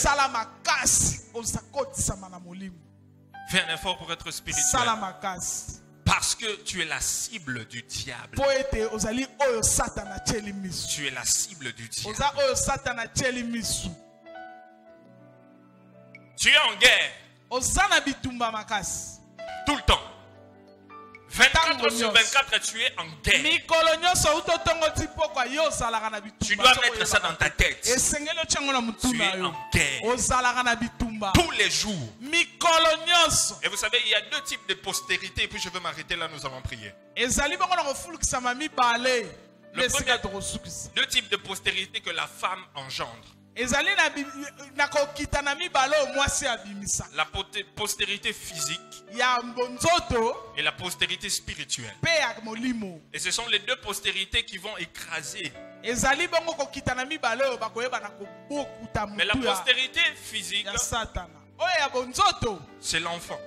Fais un effort pour être spirituel. Parce que tu es la cible du diable. Tu es la cible du diable. Tu es en guerre. Tout le temps. 24 sur 24, tu es en guerre. Tu dois mettre ça dans ta tête. Tu es en guerre. Tous les jours. Et vous savez, il y a deux types de postérité. Et puis je vais m'arrêter là, nous allons prier. Deux types de postérité que la femme engendre. La postérité physique et la postérité spirituelle. Et ce sont les deux postérités qui vont écraser. Mais la postérité physique, c'est l'enfant.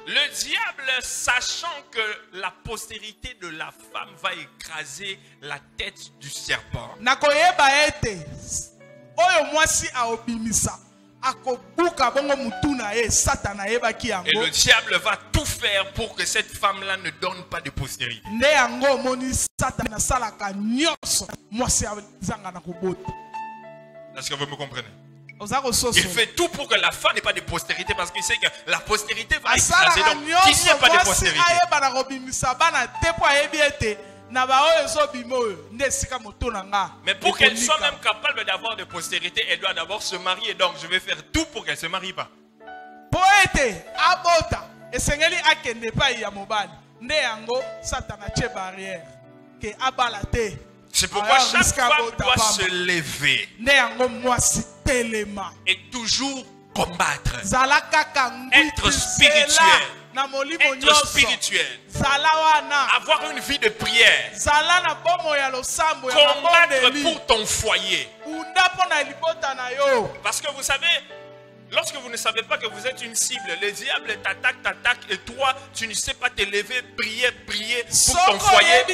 Le diable, sachant que la postérité de la femme va écraser la tête du serpent, Et le diable va tout faire pour que cette femme-là ne donne pas de postérité. Est-ce que vous me comprenez? Il fait tout pour que la femme n'ait pas de postérité parce qu'il sait que la postérité va écraser. Donc, qu'il n'y ait pas de postérité. Mais pour qu'elle soit même capable d'avoir de postérité, elle doit d'abord se marier. Donc je vais faire tout pour qu'elle ne se marie pas. C'est pourquoi chaque femme doit se lever et toujours combattre. Être spirituel. Être spirituel. Avoir une vie de prière. Combattre pour ton foyer. Parce que vous savez, lorsque vous ne savez pas que vous êtes une cible, le diable t'attaque et toi, tu ne sais pas te lever, prier pour ton foyer.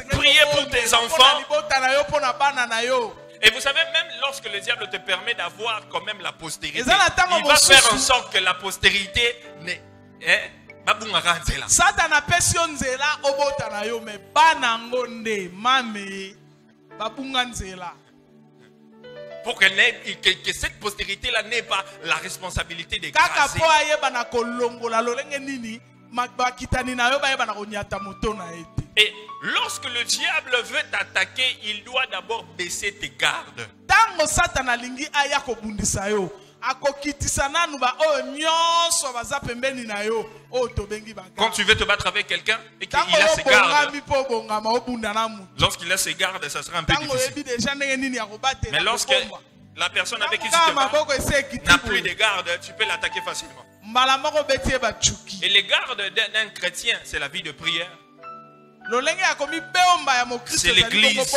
Prier pour tes enfants. Et vous savez, même lorsque le diable te permet d'avoir quand même la postérité, il va faire en sorte que la postérité n'est... Pour que cette postérité-là n'ait pas la responsabilité d'écraser. Et lorsque le diable veut t'attaquer, il doit d'abord baisser tes gardes. Quand tu veux te battre avec quelqu'un et qu'il a ses gardes, lorsqu'il a ses gardes, ça sera un peu difficile. Mais lorsque la personne avec qui tu te bats n'a plus de garde, tu peux l'attaquer facilement. Et les gardes d'un chrétien, c'est la vie de prière. C'est l'église.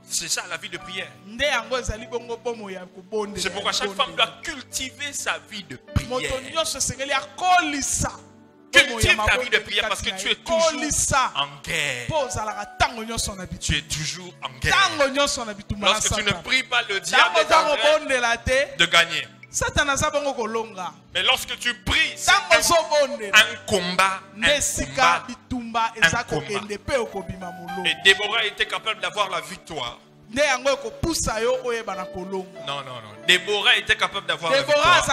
C'est ça la vie de prière. C'est pourquoi chaque femme doit cultiver sa vie de prière. Cultive ta vie de prière parce que tu es toujours en guerre. Tu es toujours en guerre. Lorsque tu ne pries pas, le diable est en train de gagner. Mais lorsque tu pries, c'est un combat. Et Déborah était capable d'avoir la victoire. Non. Déborah était capable d'avoir la victoire.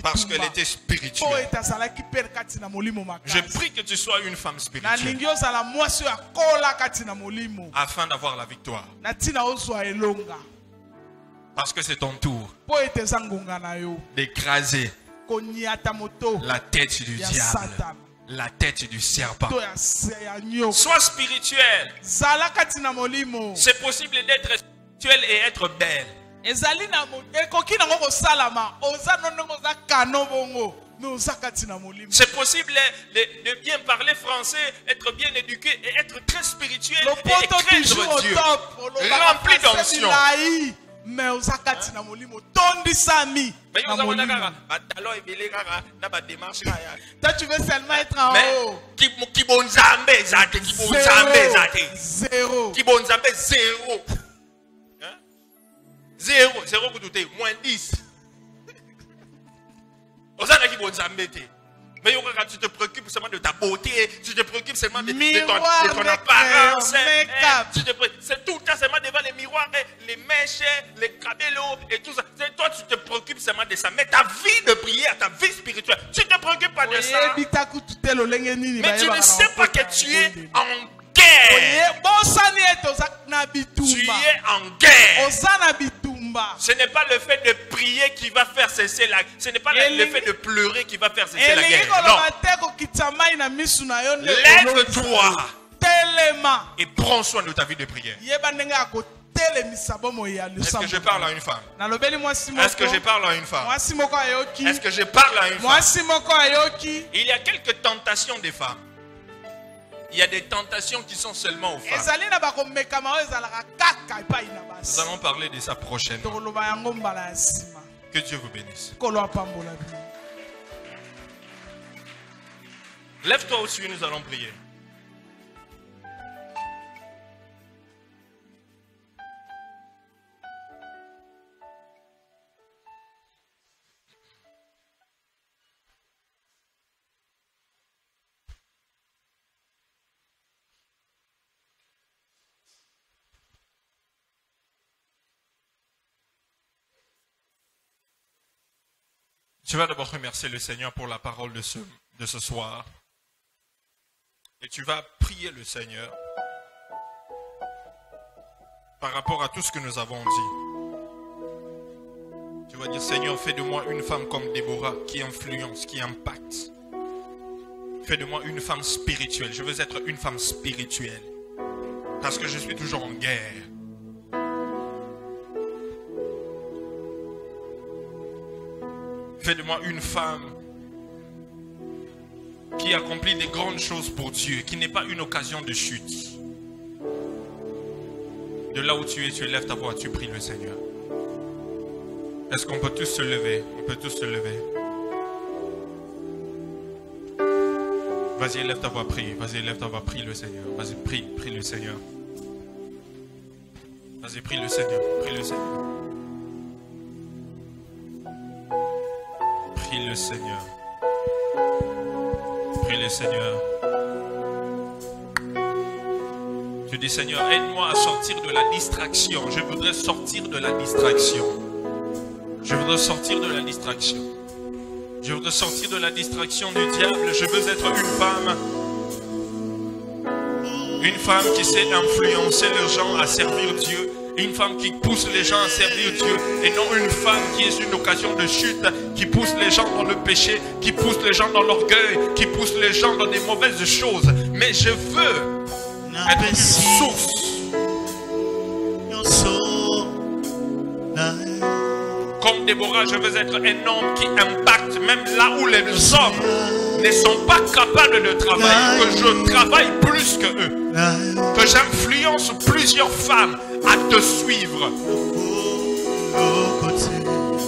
Parce qu'elle était spirituelle. Je prie que tu sois une femme spirituelle afin d'avoir la victoire. Parce que c'est ton tour d'écraser la tête du diable, la tête du serpent. Sois spirituel. C'est possible d'être spirituel et être belle. C'est possible de bien parler français, être bien éduqué et être très spirituel et craindre Dieu, rempli d'onction. Mais toi tu veux seulement être en haut. Zéro moins 10. Mais tu te préoccupes seulement de ta beauté, tu te préoccupes seulement de ton apparence. C'est tout le temps seulement devant les miroirs, les mèches, les cabellos et tout ça. Toi, tu te préoccupes seulement de ça. Mais ta vie de prière, ta vie spirituelle, tu ne te préoccupes pas de ça. Mais tu ne sais pas que tu es en guerre. Tu es en guerre. Ce n'est pas le fait de prier qui va faire cesser la guerre. Ce n'est pas le fait de pleurer qui va faire cesser la guerre. Non. Lève-toi et prends soin de ta vie de prière. Est-ce que je parle à une femme? Est-ce que je parle à une femme? Est-ce que je parle à une femme? Il y a quelques tentations des femmes. Il y a des tentations qui sont seulement aux femmes. Nous allons parler de ça prochainement. Que Dieu vous bénisse. Lève-toi aussi, nous allons prier. Tu vas d'abord remercier le Seigneur pour la parole de ce soir. Et tu vas prier le Seigneur par rapport à tout ce que nous avons dit. Tu vas dire, Seigneur, fais de moi une femme comme Déborah qui influence, qui impacte. Fais de moi une femme spirituelle. Je veux être une femme spirituelle. Parce que je suis toujours en guerre. Fais de moi une femme qui accomplit des grandes choses pour Dieu, qui n'est pas une occasion de chute. De là où tu lèves ta voix, tu pries le Seigneur. Est-ce qu'on peut tous se lever? On peut tous se lever. Vas-y, lève ta voix, prie. Vas-y, lève ta voix, prie le Seigneur. Vas-y, prie le Seigneur. Vas-y, prie le Seigneur, prie le Seigneur. Prie le Seigneur. Prie le Seigneur. Tu dis, Seigneur, aide-moi à sortir de la distraction. Je voudrais sortir de la distraction. Je voudrais sortir de la distraction. Je voudrais sortir de la distraction du diable. Je veux être une femme qui sait influencer les gens à servir Dieu. Une femme qui pousse les gens à servir Dieu. Et non une femme qui est une occasion de chute, qui pousse les gens dans le péché, qui pousse les gens dans l'orgueil, qui pousse les gens dans des mauvaises choses. Mais je veux être une source. Comme Déborah, je veux être un homme qui impacte même là où les hommes ne sont pas capables de travailler. Que je travaille plus que eux. Que j'influence plusieurs femmes à te suivre.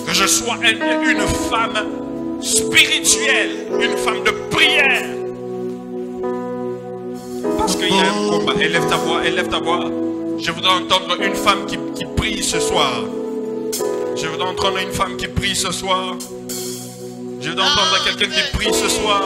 Que je sois une femme spirituelle, une femme de prière. Parce qu'il y a un combat. Élève ta voix, élève ta voix. Je voudrais entendre une femme qui prie ce soir. Je voudrais entendre une femme qui prie ce soir. Je voudrais entendre quelqu'un qui prie ce soir.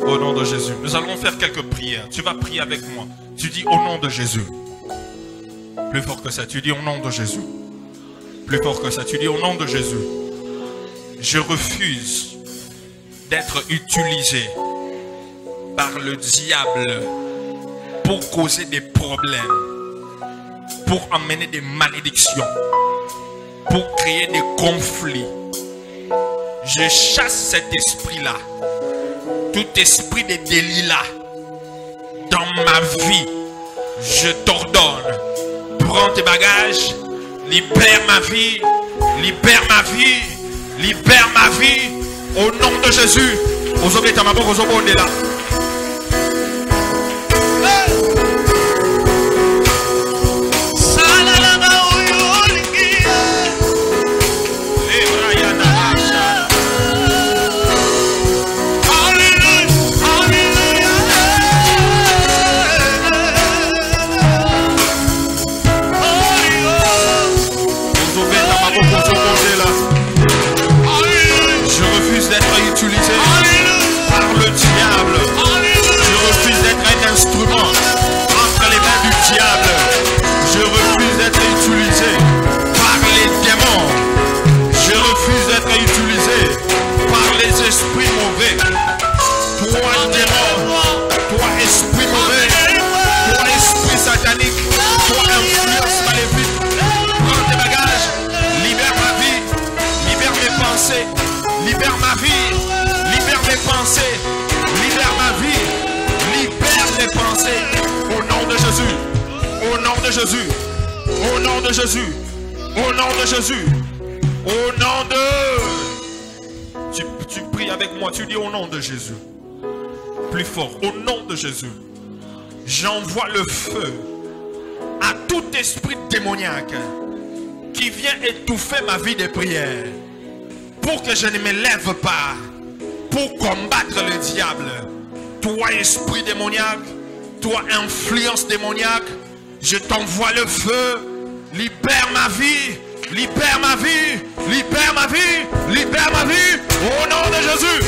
Au nom de Jésus, nous allons faire quelques prières. Tu vas prier avec moi. Tu dis au nom de Jésus. Plus fort que ça, tu dis au nom de Jésus. Plus fort que ça, tu dis au nom de Jésus. Je refuse d'être utilisé par le diable pour causer des problèmes, pour amener des malédictions, pour créer des conflits. Je chasse cet esprit-là. Tout esprit de Delilah dans ma vie, je t'ordonne. Prends tes bagages, libère ma vie, libère ma vie, libère ma vie. Au nom de Jésus. Je refuse d'être utilisé par le diable. Je refuse d'être un instrument entre les mains du diable. Je refuse d'être utilisé par les démons. Je refuse d'être utilisé par les esprits mauvais. Toi démon, toi esprit mauvais, toi esprit satanique, toi influence maléfique. Prends tes bagages, libère ma vie, libère mes pensées. Libère ma vie, libère mes pensées, libère ma vie, libère mes pensées. Au nom de Jésus, au nom de Jésus, au nom de Jésus, Au nom de Jésus. Au nom de... Tu pries avec moi, tu dis au nom de Jésus. Plus fort, au nom de Jésus. J'envoie le feu à tout esprit démoniaque qui vient étouffer ma vie de prière pour que je ne me lève pas pour combattre le diable. Toi esprit démoniaque, toi influence démoniaque, je t'envoie le feu. Libère ma vie, libère ma vie, libère ma vie, libère ma vie, au nom de Jésus.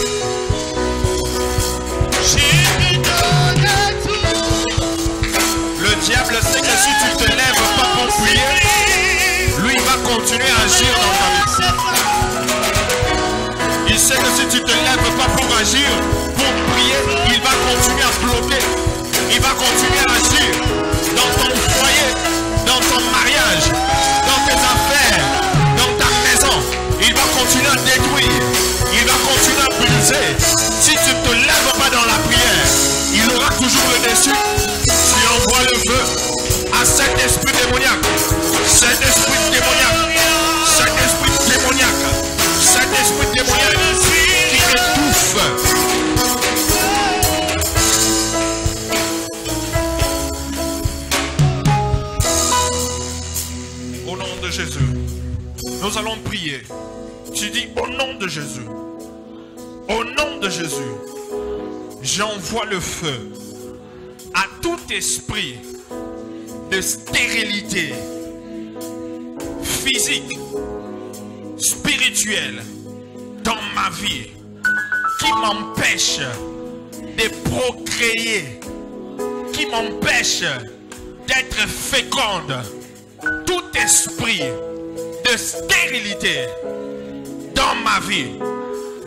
Le diable sait que si tu te lèves pas pour prier, lui il va continuer à agir dans ta vie. Il sait que si tu te lèves pas pour agir, pour prier, il va continuer à bloquer. Il va continuer à agir dans ton foyer, dans ton mariage, dans tes affaires, dans ta maison. Il va continuer à détruire. Il va continuer à briser. Si tu ne te lèves pas dans la prière, il aura toujours le dessus. Tu envoies le feu à cet esprit démoniaque. Cet esprit démoniaque. Cet esprit démoniaque. Cet esprit démoniaque qui étouffe. Jésus, nous allons prier. Tu dis au nom de Jésus, au nom de Jésus, j'envoie le feu à tout esprit de stérilité physique, spirituelle dans ma vie qui m'empêche de procréer, qui m'empêche d'être féconde. Tout esprit de stérilité dans ma vie,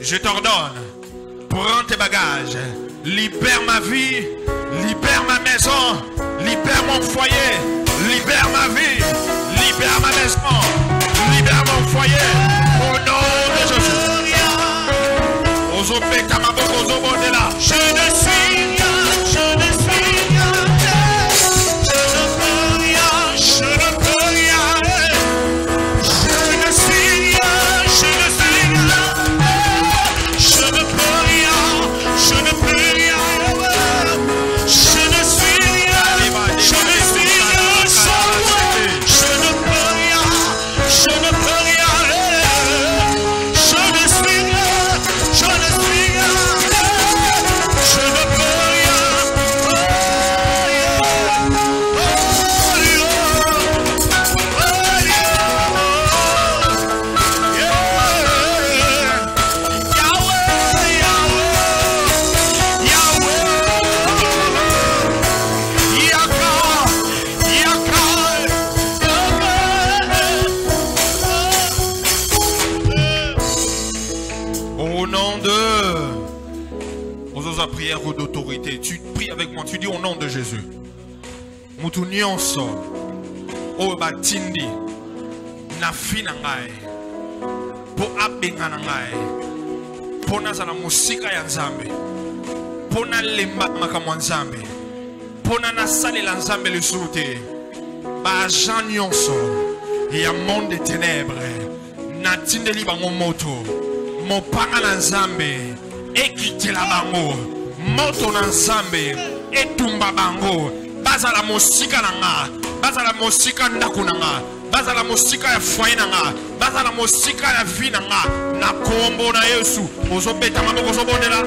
je t'ordonne, prends tes bagages, libère ma vie, libère ma maison, libère mon foyer, libère ma vie, libère ma maison, libère mon foyer, au nom de Jésus. Je ne suis rien, je ne suis rien, je ne peux rien, je ne peux rien, je ne suis rien, je ne suis rien, je ne peux rien, je ne peux rien, je ne suis rien, je ne suis rien sans toi, je ne peux rien, je ne peux rien, je ne suis rien, je ne suis rien, je ne peux rien. Au nom de... Aux prières d'autorité, tu pries avec moi, tu dis au nom de Jésus. Mutu nyonso o batindi na fina ngai po abenga na ngai po nazala musika ya Nzambe po na lemba makamwa Nzambe po na nasalela Nzambe lisusu te ba agent nyonso ya monde des ténèbres natindeli bango moto mopanga na Nzambe ekitela bango moto na Nzambe etumba bango bazala mosika na nga bazala mosika ndako na nga bazala mosika ya foyer na nga bazala mosika ya vie na nga na kombo na Yesu ozobeta maboko ozobondela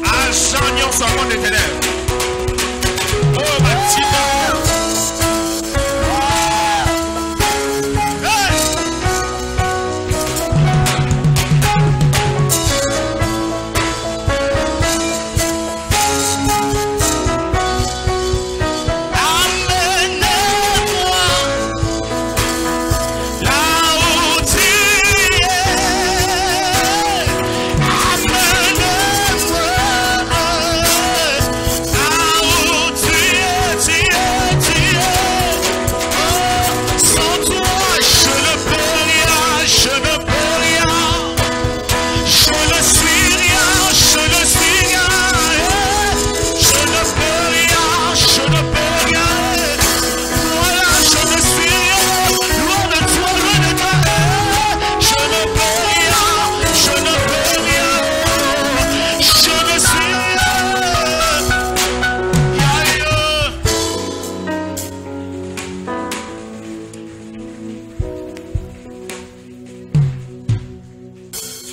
agent nyonso ya monde des ténèbres oyo batika Yeah.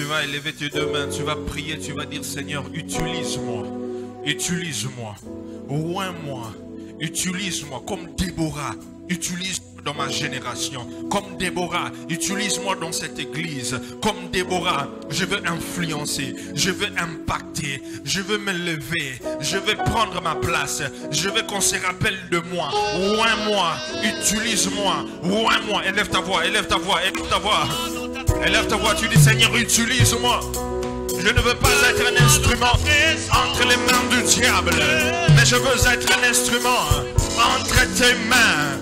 vas élever tes deux mains, tu vas prier, tu vas dire Seigneur, utilise-moi, utilise-moi, oins-moi, utilise-moi comme Déborah, utilise-moi dans ma génération, comme Déborah, utilise-moi dans cette église, comme Déborah, je veux influencer, je veux impacter, je veux me lever, je veux prendre ma place, je veux qu'on se rappelle de moi, oins-moi, utilise-moi, oins-moi, élève ta voix, élève ta voix, élève ta voix, élève ta voix, tu dis Seigneur, utilise-moi. Je ne veux pas être un instrument entre les mains du diable, mais je veux être un instrument entre tes mains.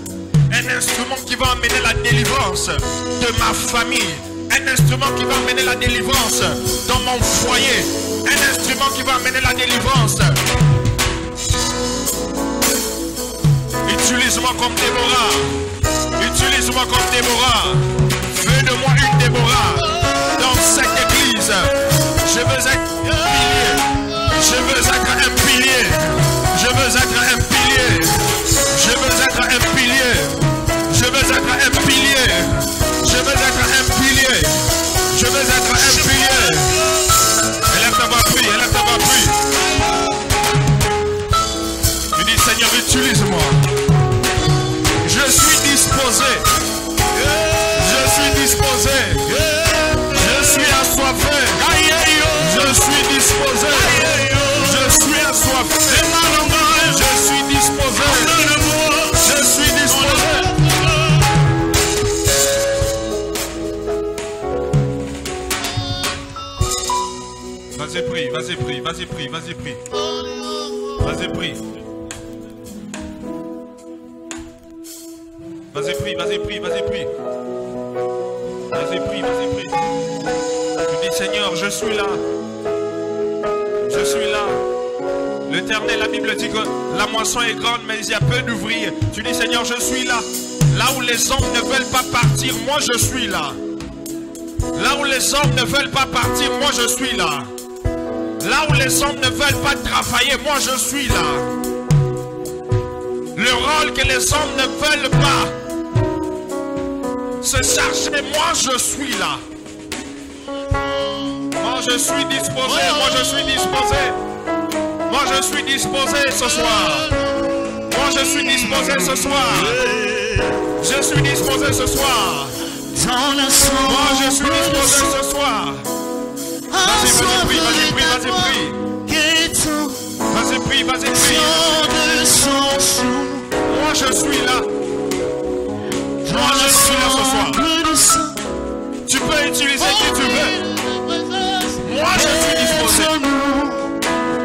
Un instrument qui va amener la délivrance de ma famille. Un instrument qui va amener la délivrance dans mon foyer. Un instrument qui va amener la délivrance. Utilise-moi comme Déborah. Utilise-moi comme Déborah. Fais de moi une Déborah dans cette église. Je veux être un pilier. Je veux être un pilier. Je veux être un pilier. Je veux être un pilier. Je veux être un pilier. Je veux être un pilier. Je veux être un pilier. Élève ta voix, prie, élève ta voix, prie. Tu dis Seigneur, utilise-moi. Je suis disposé. Je suis disposé. Je suis assoiffé. Je suis disposé. Je suis assoiffé. Je suis disposé. Je suis disposé. Vas-y, prie, vas-y, prie, vas-y, prie, vas-y, prie. Vas-y, prie. Vas-y, prie, vas-y, prie, vas-y, prie. Vas-y, prie, vas-y, prie. Tu dis, Seigneur, je suis là. Je suis là. L'Éternel, la Bible dit que la moisson est grande, mais il y a peu d'ouvriers. Tu dis, Seigneur, je suis là. Là où les hommes ne veulent pas partir, moi je suis là. Là où les hommes ne veulent pas partir, moi je suis là. Là où les hommes ne veulent pas travailler, moi je suis là. Le rôle que les hommes ne veulent pas se charger, moi je suis là. Moi je suis disposé, moi je suis disposé. Moi je suis disposé ce soir. Moi je suis disposé ce soir. Je suis disposé ce soir. Moi je suis disposé ce soir. Vas-y, vas-y, prie, vas-y, prie, vas-y, prie. Vas-y, prie, vas-y, prie. Moi je suis là. Moi je suis là ce soir. Tu peux utiliser qui tu veux. Moi je suis disposé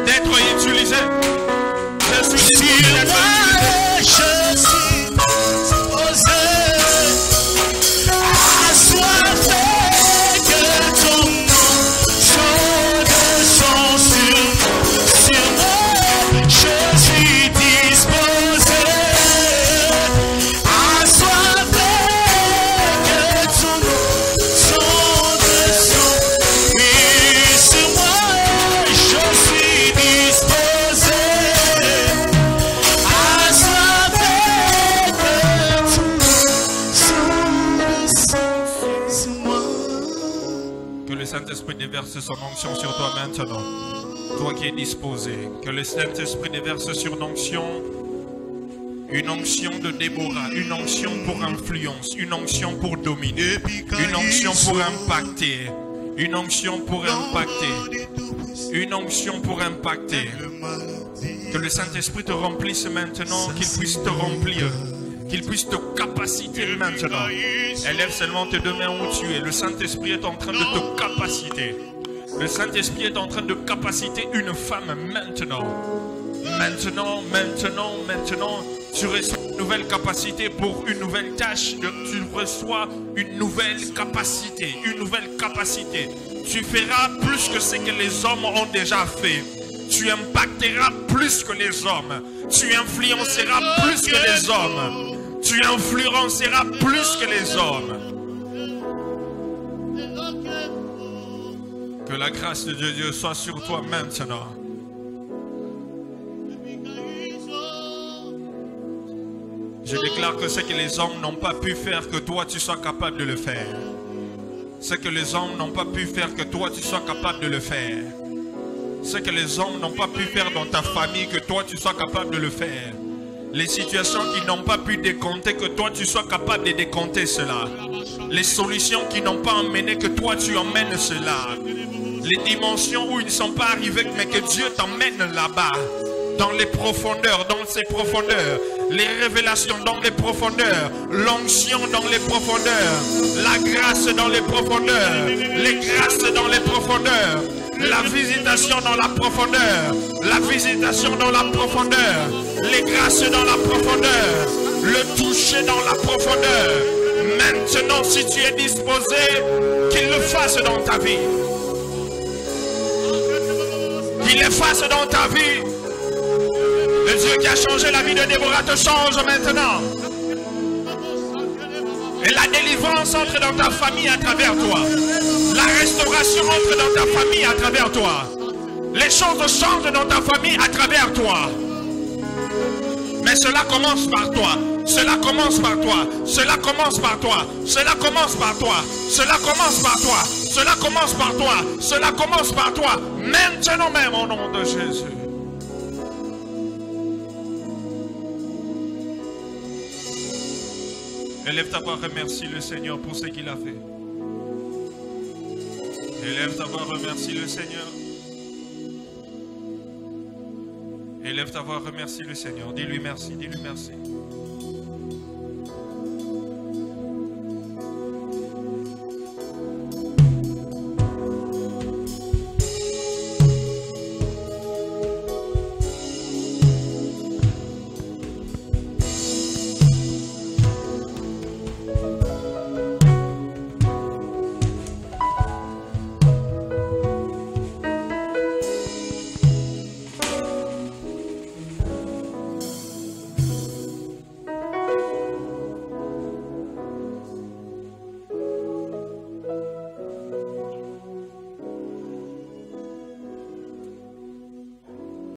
d'être utilisé. Je suis disposé d'être utilisé. Je suis disposé. Saint-Esprit déverse son onction sur toi maintenant. Toi qui es disposé. Que le Saint-Esprit déverse sur l'onction. Une onction de Déborah. Une onction pour influence. Une onction pour dominer. Une onction pour impacter. Une onction pour impacter. Une onction pour impacter. Que le Saint-Esprit te remplisse maintenant. Qu'il puisse te remplir. Qu'il puisse te capaciter maintenant. Élève seulement tes deux mains où tu es. Le Saint-Esprit est en train de te capaciter. Le Saint-Esprit est en train de capaciter une femme maintenant. Maintenant. Tu reçois une nouvelle capacité pour une nouvelle tâche. Tu reçois une nouvelle capacité. Une nouvelle capacité. Tu feras plus que ce que les hommes ont déjà fait. Tu impacteras plus que les hommes. Tu influenceras plus que les hommes. Tu influenceras plus que les hommes. Que la grâce de Dieu soit sur toi maintenant. Je déclare que ce que les hommes n'ont pas pu faire, que toi tu sois capable de le faire. Ce que les hommes n'ont pas pu faire, que toi tu sois capable de le faire. Ce que les hommes n'ont pas pu faire dans ta famille, que toi tu sois capable de le faire. Les situations qui n'ont pas pu décompter, que toi tu sois capable de décompter cela. Les solutions qui n'ont pas emmené, que toi tu emmènes cela. Les dimensions où ils ne sont pas arrivés, mais que Dieu t'emmène là-bas. Dans les profondeurs, dans ces profondeurs. Les révélations dans les profondeurs. L'onction dans les profondeurs. La grâce dans les profondeurs. Les grâces dans les profondeurs. La visitation dans la profondeur. La visitation dans la profondeur. Les grâces dans la profondeur. Le toucher dans la profondeur. Maintenant, si tu es disposé, qu'il le fasse dans ta vie. Qu'il le fasse dans ta vie. Le Dieu qui a changé la vie de Déborah te change maintenant. Et la délivrance entre dans ta famille à travers toi. La restauration entre dans ta famille à travers toi. Les choses changent dans ta famille à travers toi. Mais cela commence par toi. Cela commence par toi. Cela commence par toi. Cela commence par toi. Cela commence par toi. Cela commence par toi. Cela commence par toi. Maintenant même au nom de Jésus. Élève ta voix, remercie le Seigneur pour ce qu'il a fait. Élève ta voix, remercie le Seigneur. Élève ta voix, remercie le Seigneur. Dis-lui merci, dis-lui merci.